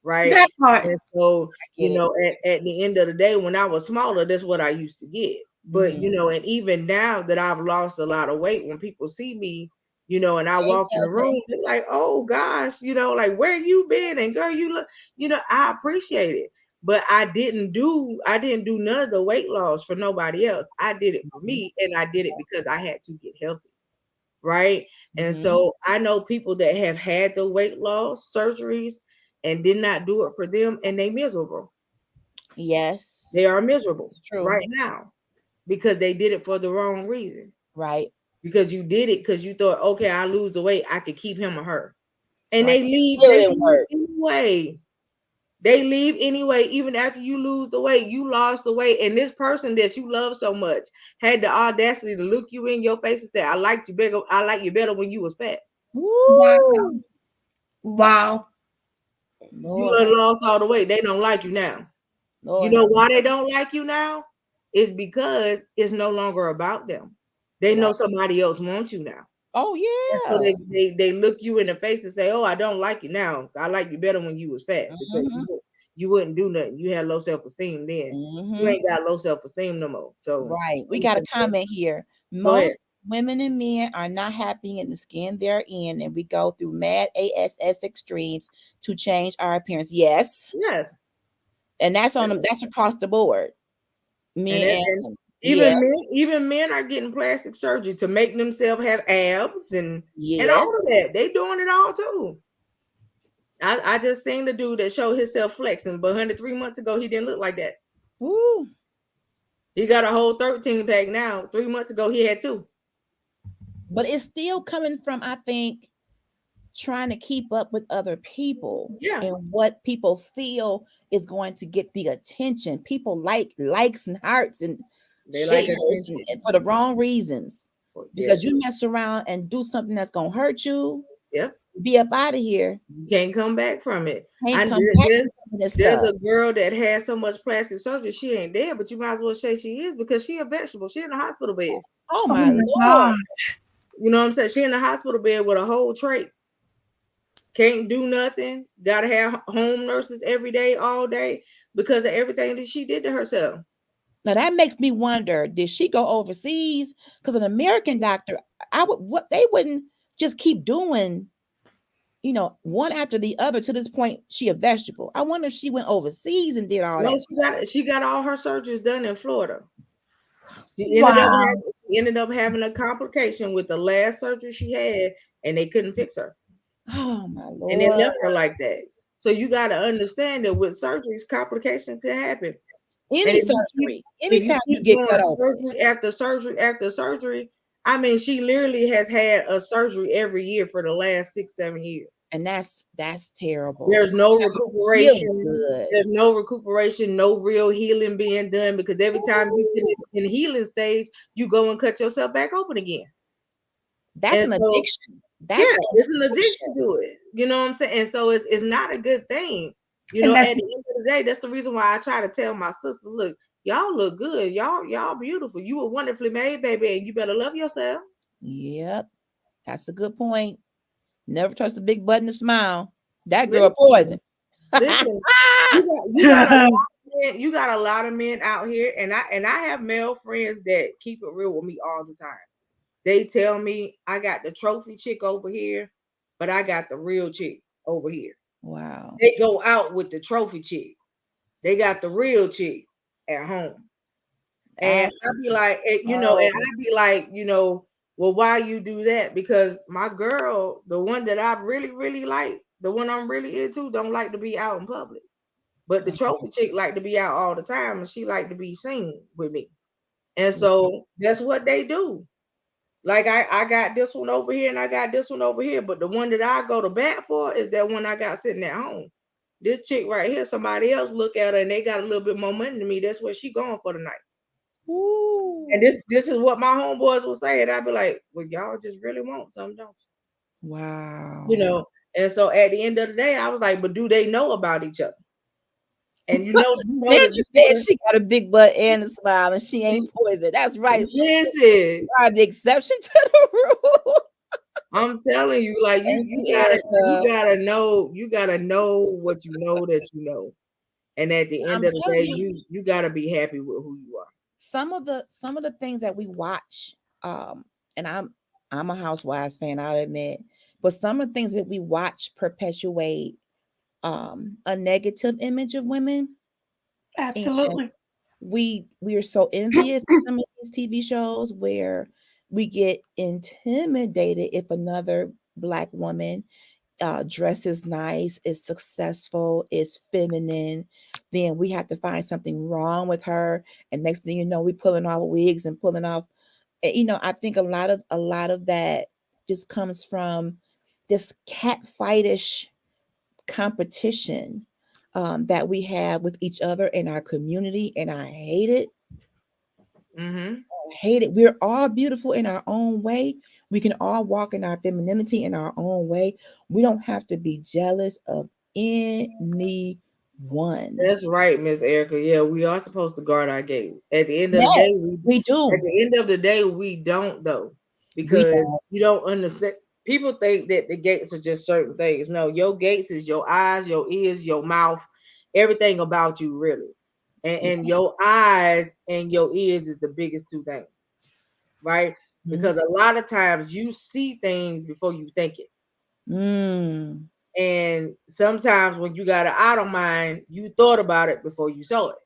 E: right?
C: That part.
E: And so, you know, at the end of the day, when I was smaller, that's what I used to get. But you know, and even now that I've lost a lot of weight, when people see me, you know, and I walk in the room, they're like, "Oh gosh, you know, like where you been?" And girl, you look, you know, I appreciate it. But I didn't do none of the weight loss for nobody else. I did it for me, and I did it because I had to get healthy. Right. And so I know people that have had the weight loss surgeries and did not do it for them, and they miserable.
F: Yes.
E: They are miserable right now because they did it for the wrong reason.
F: Right.
E: Because you did it because you thought, okay, I lose the weight, I could keep him or her. And
F: right.
E: they leave anyway. They leave anyway, even after you lose the weight. You lost the weight, and this person that you love so much had the audacity to look you in your face and say, I like you better when you was fat.
C: Woo! Wow.
E: You done lost all the weight. They don't like you now. You know why they don't like you now? It's because it's no longer about them. They know somebody else wants you now.
F: Oh yeah.
E: And so they look you in the face and say, "Oh, I don't like you now. I like you better when you was fat because you wouldn't do nothing. You had low self-esteem then. You ain't got low self-esteem no more." So
F: right. We got a comment here. Most women and men are not happy in the skin they're in, and we go through mad ASS extremes to change our appearance. Yes.
E: Yes.
F: And that's that's across the board. Men and
E: even men are getting plastic surgery to make themselves have abs and all of that. They doing it all too. I just seen the dude that showed himself flexing, but 103 months ago he didn't look like that.
F: Ooh.
E: He got a whole 13 pack now. 3 months ago, he had 2.
F: But it's still coming from, I think, trying to keep up with other people,
E: Yeah,
F: and what people feel is going to get the attention. People like likes and hearts and
E: they like
F: shares
E: attention.
F: and for the wrong reasons.
E: Yeah,
F: Because you mess around and do something that's gonna hurt you,
E: yep.
F: be up out of here.
E: You can't come back from it.
F: Can't
E: And
F: come back from this
E: there's
F: stuff.
E: a girl that has so much plastic surgery, she ain't dead, but you might as well say she is because she a vegetable. She in the hospital bed.
F: Oh
C: Oh
F: my
C: my
F: Lord.
C: God.
E: You know what I'm saying? She in the hospital bed with a whole tray. Can't do nothing. Gotta have home nurses every day, all day, because of everything that she did to herself.
F: Now that makes me wonder, did she go overseas? Because an American doctor, I would what they wouldn't just keep doing, one after the other to this point. She a vegetable. I wonder if she went overseas and did all
E: No,
F: that.
E: she got all her surgeries done in Florida.
C: Wow.
E: She ended up having a complication with the last surgery she had, and they couldn't fix her.
F: Oh my
E: And they
F: Lord.
E: left her like that. So you got to understand that with surgeries, complications can happen. And
F: Any surgery,
E: if you
F: anytime you
E: keep
F: get
E: doing
F: cut open.
E: surgery after surgery after surgery, I mean, she literally has had a surgery every year for the last 6-7 years.
F: And that's terrible.
E: There's no
F: Feeling
E: recuperation.
F: good.
E: There's no recuperation, no real healing being done, because every time you get in the healing stage, you go and cut yourself back open again.
F: That's
E: And
F: an
E: so,
F: addiction. That's
E: yeah,
F: an
E: it's an
F: addiction.
E: addiction to it. You know what I'm saying? And so it's not a good thing. You
C: And
E: know, at
C: that's
E: the end of the day, that's the reason why I try to tell my sisters, look, y'all look good. Y'all beautiful. You were wonderfully made, baby, and you better love yourself.
F: Yep. That's a good point. Never trust a big button to smile. That girl
E: Listen,
F: poison.
E: listen, you got a lot of men, you got a lot of men out here, and I have male friends that keep it real with me all the time. They tell me I got the trophy chick over here, but I got the real chick over here.
F: Wow.
E: They go out with the trophy chick. They got the real chick at home. And I'd be like, and I'd be like, well, why you do that? Because my girl, the one that I really, really like, the one I'm really into, don't like to be out in public. But the trophy chick like to be out all the time, and she like to be seen with me. And so that's what they do. Like I got this one over here and I got this one over here, but the one that I go to bat for is that one I got sitting at home. This chick right here, somebody else look at her and they got a little bit more money than me. That's where she going for the night.
F: Ooh.
E: And this is what my homeboys will say. And I'd be like, well, y'all just really want something, don't you?
F: Wow.
E: And so at the end of the day, I was like, but do they know about each other? And
F: Then you said she got a big butt and a smile and she ain't poison. That's right.
E: Listen,
F: I'm the exception to the rule.
E: I'm telling you, like you gotta know what you know that you know. And at the end
F: I'm
E: of the
F: telling
E: day,
F: you,
E: you gotta be happy with who you are.
F: some of the things that we watch, and I'm a Housewives fan, I'll admit, but some of the things that we watch perpetuate a negative image of women.
C: absolutely.
F: We are so envious of some of these TV shows where we get intimidated if another Black woman dresses nice, is successful, is feminine, then we have to find something wrong with her. And next thing you know, we pulling off wigs and pulling off. I think a lot of that just comes from this catfightish competition that we have with each other in our community, and I hate it.
E: Mm-hmm.
F: I hate it. We're all beautiful in our own way. We can all walk in our femininity in our own way. We don't have to be jealous of anyone.
E: That's right, Miss Erica. Yeah, we are supposed to guard our gate. At the end of the
F: Yes,
E: day,
F: we do.
E: At the end of the day, we don't though,
F: We
E: because
F: don't.
E: you don't understand. People think that the gates are just certain things. No, your gates is your eyes, your ears, your mouth, everything about you really. And your eyes and your ears is the biggest two things, right? Because a lot of times you see things before you think it.
F: Mm.
E: And sometimes when you got an idle mind, you thought about it before you saw it.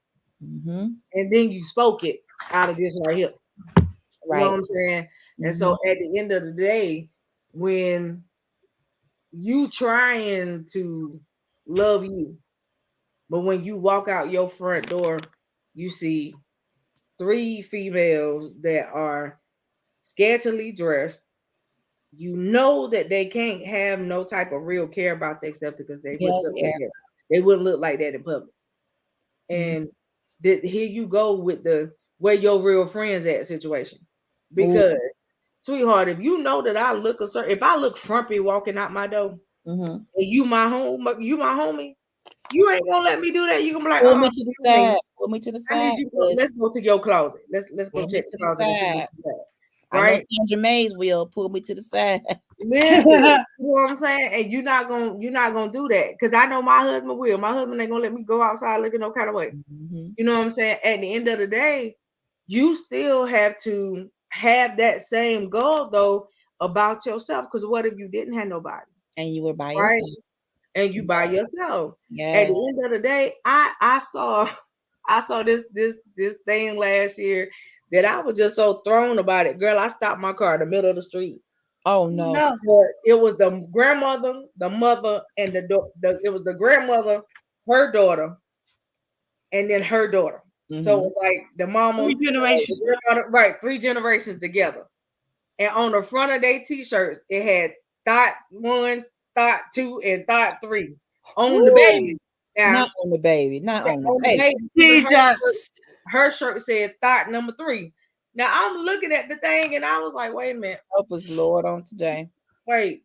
F: Mm-hmm.
E: And then you spoke it out of this right here. You know
F: Right.
E: what I'm saying? And so at the end of the day, when you trying to love you, but when you walk out your front door, you see three females that are scantily dressed. You know that they can't have no type of real care about themselves because they wouldn't look like that. They wouldn't look like that in public. And here you go with the where your real friends at situation. Because sweetheart, if you know that I look a certain, if I look frumpy walking out my door, and you my homie, you ain't gonna let me do that. You gonna be like,
F: pull me to the side. Pull me to the
E: I
F: side.
E: need you to let's go to your closet. Let's go check the closet and see what you got. Right?
F: I know Sandra Mays will pull me to the side.
E: Listen, you know what I'm saying? And you're not gonna do that because I know my husband will. My husband ain't gonna let me go outside looking no kind of way. You know what I'm saying? At the end of the day, you still have to have that same goal though about yourself. Because what if you didn't have nobody
F: and you were by yourself?
E: And you by yourself.
F: Yes.
E: At the end of the day, I saw this thing last year that I was just so thrown about it. Girl, I stopped my car in the middle of the street.
F: Oh no.
E: But it was the grandmother, the mother, and it was the grandmother, her daughter, and then her daughter. So it was like the mama,
C: 3 generations.
E: Right, 3 generations together. And on the front of their t-shirts, it had thought 1, thought 2, and thought 3 on the baby.
F: Now, not on the baby, not on the baby.
C: Jesus.
E: Her shirt said thought number 3. Now I'm looking at the thing and I was like, wait a minute.
F: Help us, Lord, on today.
E: Wait.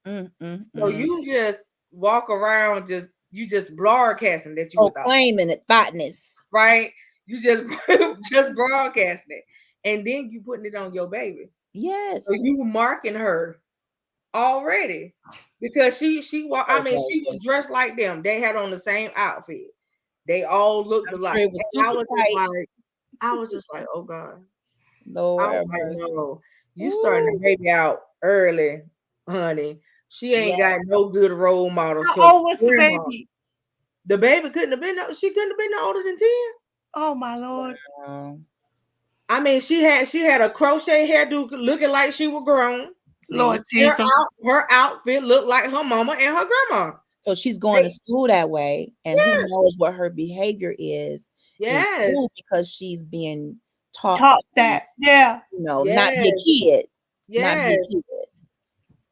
E: So you just walk around you just broadcasting that you
F: claiming it, thoughtness.
E: Right? You just broadcasting it. And then you putting it on your baby.
F: Yes.
E: So you marking her already. Because she was dressed like them. They had on the same outfit. They all looked alike. And I was just like, oh God.
F: Lord,
E: I was like, no, you starting the baby out early, honey. She ain't got no good role models.
C: How old was the baby?
E: The baby couldn't have been no older than 10.
C: Oh my Lord.
F: Wow.
E: I mean, she had a crochet hairdo looking like she was grown.
C: Lord Jesus.
E: Her outfit looked like her mama and her grandma.
F: So she's going to school that way, and who knows what her behavior is.
E: Yes.
F: In school because she's being taught
C: that. Yeah.
F: Not be a kid.
E: Yes.
F: Not be a kid.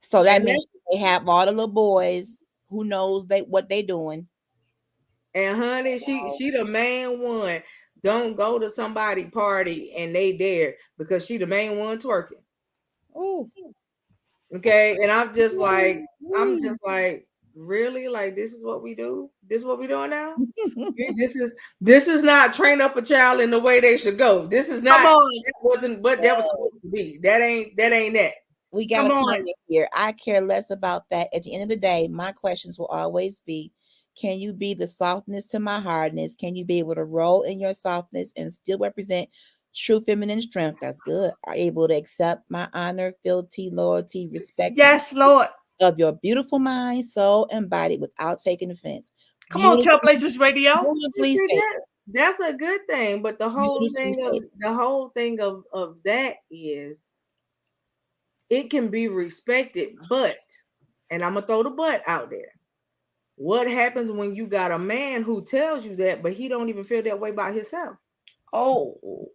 F: So that means they have all the little boys who knows what they doing.
E: And honey, she the main one. Don't go to somebody party and they there because she the main one twerking.
F: Oh.
E: Okay. And I'm just like, really? Like, this is what we do? This is what we doing now? This is not train up a child in the way they should go. This is not that wasn't what that was supposed to be. That ain't that.
F: We got to come on here. I care less about that. At the end of the day, my questions will always be, can you be the softness to my hardness? Can you be able to roll in your softness and still represent true feminine strength? That's good. Are able to accept my honor, fealty, loyalty, respect.
C: Yes, Lord.
F: Of your beautiful mind, soul, and body without taking offense.
C: Come on, Trailblazers Radio.
E: That's a good thing, but the whole thing of that is it can be respected, but, and I'm gonna throw the but out there. What happens when you got a man who tells you that, but he don't even feel that way about himself?
C: Oh,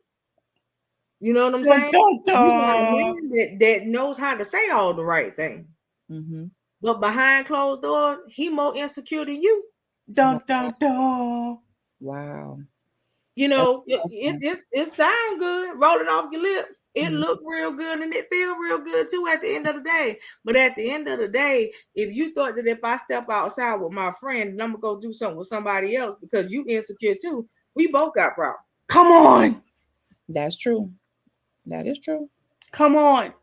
E: you know what I'm saying? You got a man that knows how to say all the right things, but behind closed doors, he more insecure than you.
C: Dun dun dun.
F: Wow.
E: You know, it sounds good, rolling off your lip. It look real good and it feel real good too at the end of the day. But at the end of the day, if you thought that if I step outside with my friend and I'm gonna go do something with somebody else because you insecure too, we both got problems.
C: Come on.
F: That's true. That is true.
C: Come on.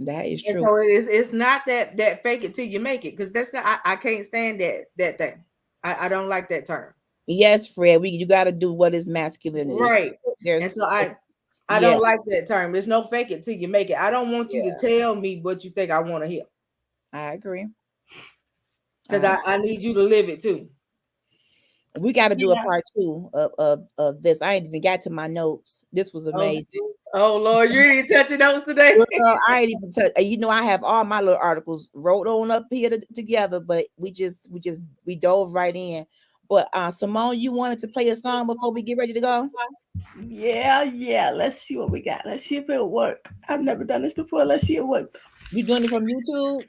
F: That is true.
E: And so it's not that fake it till you make it, because that's not I can't stand that thing. I don't like that term.
F: Yes, Fred. You got to do what is masculinity.
E: Right. And so I don't like that term. There's no fake it till you make it. I don't want you to tell me what you think I want to hear.
F: I agree.
E: Because I need you to live it too.
F: We got to do a part 2 of this. I ain't even got to my notes. This was amazing.
E: Oh Lord, you ain't touching notes today.
F: Girl, I ain't even touch. I have all my little articles wrote on up here together, but we dove right in. But Simone, you wanted to play a song before we get ready to go?
C: Yeah. Let's see what we got. Let's see if it'll work. I've never done this before. Let's see if it works.
F: You doing it from YouTube?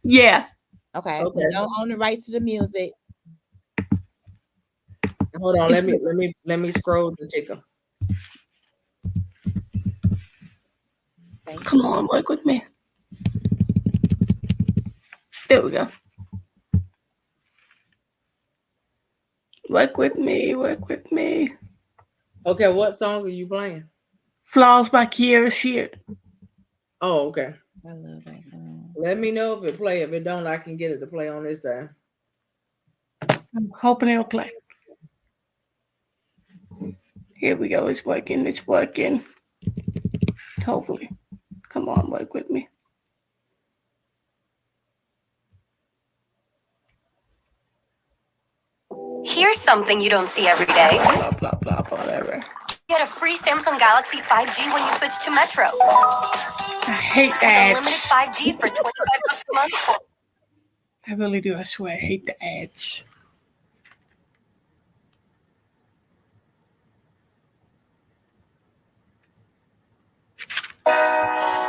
C: Yeah.
F: Okay. We don't own the rights to the music.
E: Hold on. Let me scroll the ticker.
C: Come on, work with me. There we go. Work with me.
E: Okay, what song are you playing?
C: Flaws by Kiera Sheard.
E: Oh, okay.
F: I love that song.
E: Let me know if it play. If it don't, I can get it to play on this side.
C: I'm hoping it'll play. Here we go. It's working. Hopefully. Come on, work with me.
G: Here's something you don't see every day.
C: Blah, blah, blah, whatever.
G: Get a free Samsung Galaxy 5G when you switch to Metro.
C: I hate ads.
G: Unlimited 5G for $25 a month.
C: I really do. I swear. I hate the ads.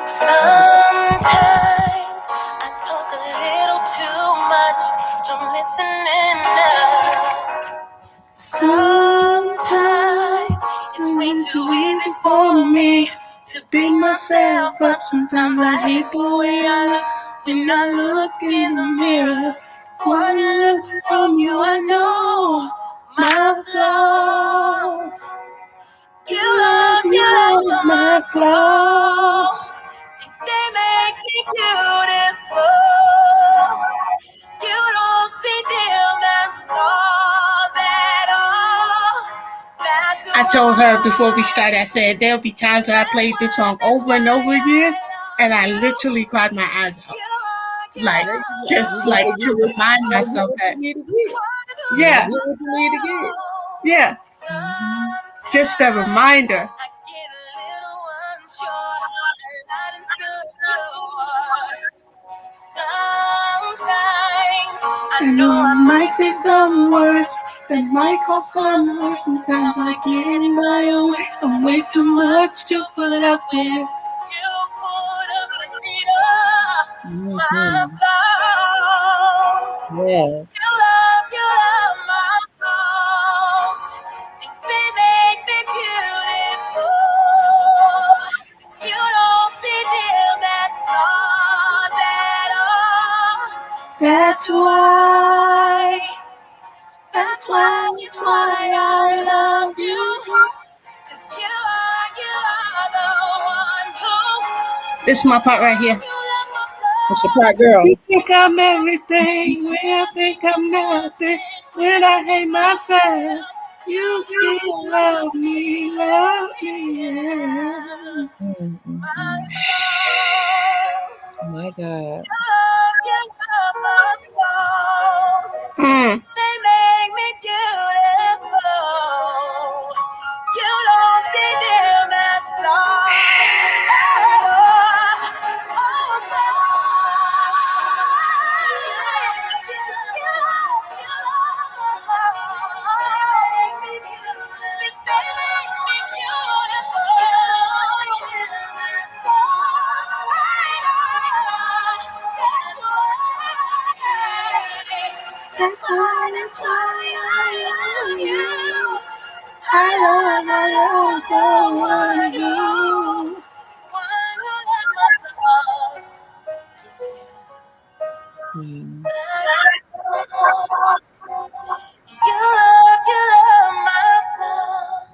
G: Sometimes I talk a little too much. Don't listen enough. Sometimes it's way too easy for me to beat myself up. Sometimes I hate the way I look when I look in the mirror. One look from you, I know my flaws. You love my flaws. Think they make me beautiful. You don't see them as flaws at all.
C: I told her before we started, I said there'll be times when I played this song over and over again, and I literally cried my eyes out. Like, just like to remind myself that. Yeah. Yeah. Just a reminder.
G: Sometimes
C: I know I might say some words that might cause some hurt. Sometimes I get in my own way. I'm way too much to put up with.
G: you put up with my flaws.
F: Yes.
G: You love my flaws. Think they make me beautiful. You don't see them as flaws at all.
C: That's why
G: I love you. 'Cause you are the one who
C: this is my part right here.
G: you love my
F: What's your part, girl?
C: You think I'm everything when I think I'm nothing. When I hate myself, you still love me, yeah.
F: My God.
G: You love my flaws. They make me beautiful. You don't see them as flaws at all. Oh, That's why I love you. I love the one you. You love my flaws.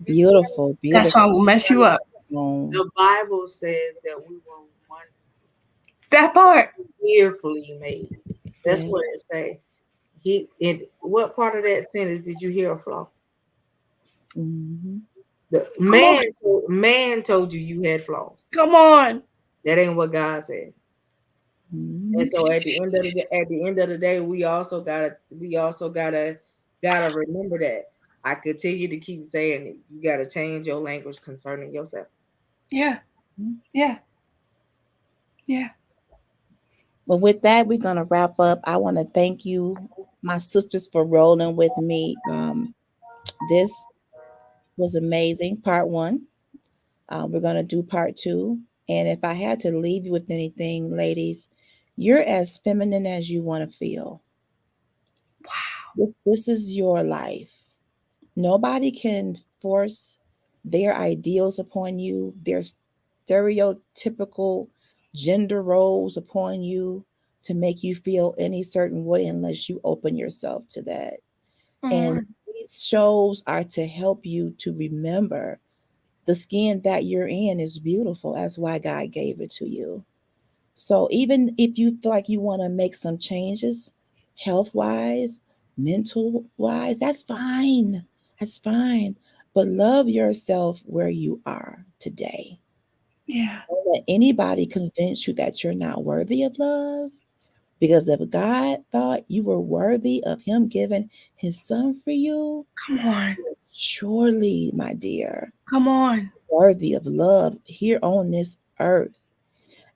F: Beautiful.
C: That song will mess you up.
E: The Bible says that we were one
C: That part.
E: fearfully made. That's what it say. What part of that sentence did you hear a flaw? The man told you had flaws.
C: Come on.
E: That ain't what God said. And so at the end of the day, we also gotta remember that. I continue to keep saying it. You gotta change your language concerning yourself.
C: Yeah.
F: Well, with that, we're gonna wrap up. I want to thank you, my sisters, for rolling with me. This was amazing. Part one. We're gonna do part two. And if I had to leave you with anything, ladies, you're as feminine as you want to feel. Wow. This is your life. Nobody can force their ideals upon you, their stereotypical gender roles upon you to make you feel any certain way unless you open yourself to that. And these shows are to help you to remember the skin that you're in is beautiful. That's why God gave it to you. So even if you feel like you want to make some changes, health wise, mental wise, that's fine. That's fine. But love yourself where you are today.
C: Yeah.
F: Don't let anybody convince you that you're not worthy of love. Because if God thought you were worthy of Him giving His Son for you,
C: come on.
F: Surely, my dear,
C: come on,
F: worthy of love here on this earth.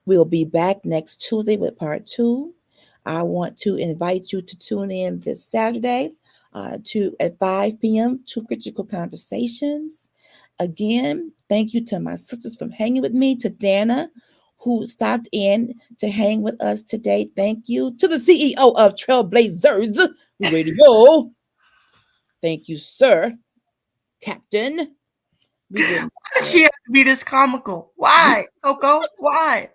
F: We'll be back next Tuesday with part two. I want to invite you to tune in this Saturday to at 5 p.m. to Critical Conversations. Again, thank you to my sisters from hanging with me, to Dana, who stopped in to hang with us today. Thank you to the CEO of Trailblazers Radio. Thank you, sir, Captain.
C: She has to be this comical. Why, Coco? Why?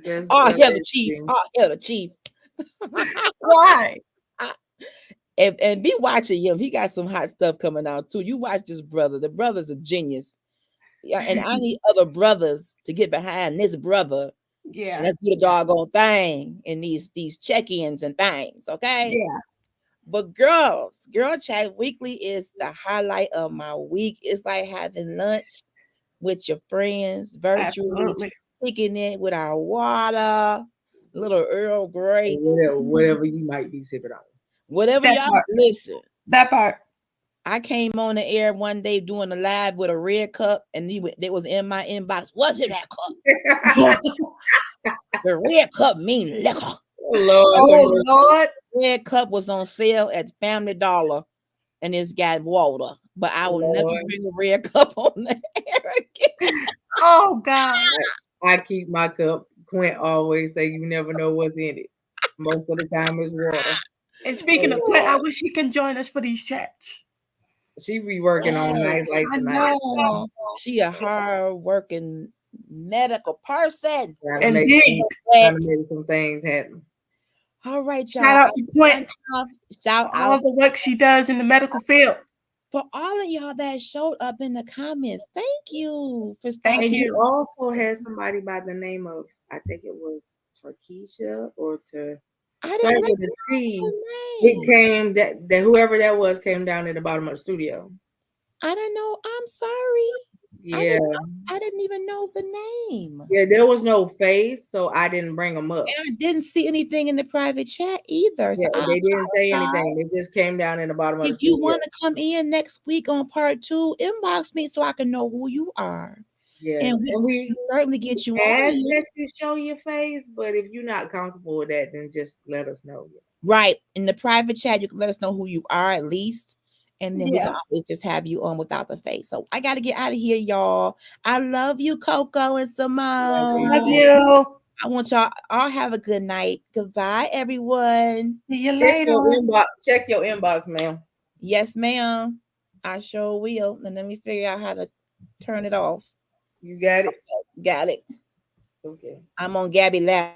F: Hear the chief. Hear the chief.
C: Why?
F: And be watching him. He got some hot stuff coming out too. You watch this brother. The brother's a genius. Yeah, and I need other brothers to get behind this brother.
C: Yeah,
F: let's do the doggone thing in these check-ins and things. Okay.
C: Yeah.
F: But girls, GirlChat Weekly is the highlight of my week. It's like having lunch with your friends, virtually picking it with our water, little Earl Grey,
E: whatever you might be sipping on.
F: Whatever y'all listen.
C: That part.
F: I came on the air one day doing a live with a red cup, and it was in my inbox. What's in that cup? The red cup mean liquor.
C: Oh Lord!
F: Red cup was on sale at Family Dollar, and it's got water. But I will never bring a red cup on the air again.
C: Oh God!
E: I keep my cup. Quint always say, "You never know what's in it." Most of the time, it's water.
C: And speaking of Quint, I wish she can join us for these chats.
E: She be working on nights like tonight.
F: She a hard working medical person.
C: Indeed.
E: Trying to make some things happen.
F: All right, y'all.
C: Shout out to Quint.
F: Shout
C: all
F: out
C: the work she does in the medical field.
F: For all of y'all that showed up in the comments, thank you for
E: stopping. And you also had somebody by the name of, I think it was Turkisha or
F: I didn't
E: with the T. It came that whoever that was came down at the bottom of the studio.
F: I don't know. I'm sorry.
E: Yeah.
F: I didn't even know the name.
E: Yeah, there was no face, so I didn't bring them up.
F: And I didn't see anything in the private chat either.
E: Yeah, so they didn't say anything. They just came down in the bottom of the studio.
F: If you want to come in next week on part 2, inbox me so I can know who you are.
E: Yeah,
F: and we certainly get you
E: on. Let you show your face, but if you're not comfortable with that, then just let us know.
F: Right. In the private chat, you can let us know who you are at least. And then we can always just have you on without the face. So I got to get out of here, y'all. I love you, Coco and Simone.
C: Love you.
F: I want y'all all have a good night. Goodbye, everyone.
C: See you later.
E: Check your inbox, ma'am.
F: Yes, ma'am. I sure will. And let me figure out how to turn it off.
E: You got it?
F: Got it.
E: Okay.
F: I'm on Gabby Lap.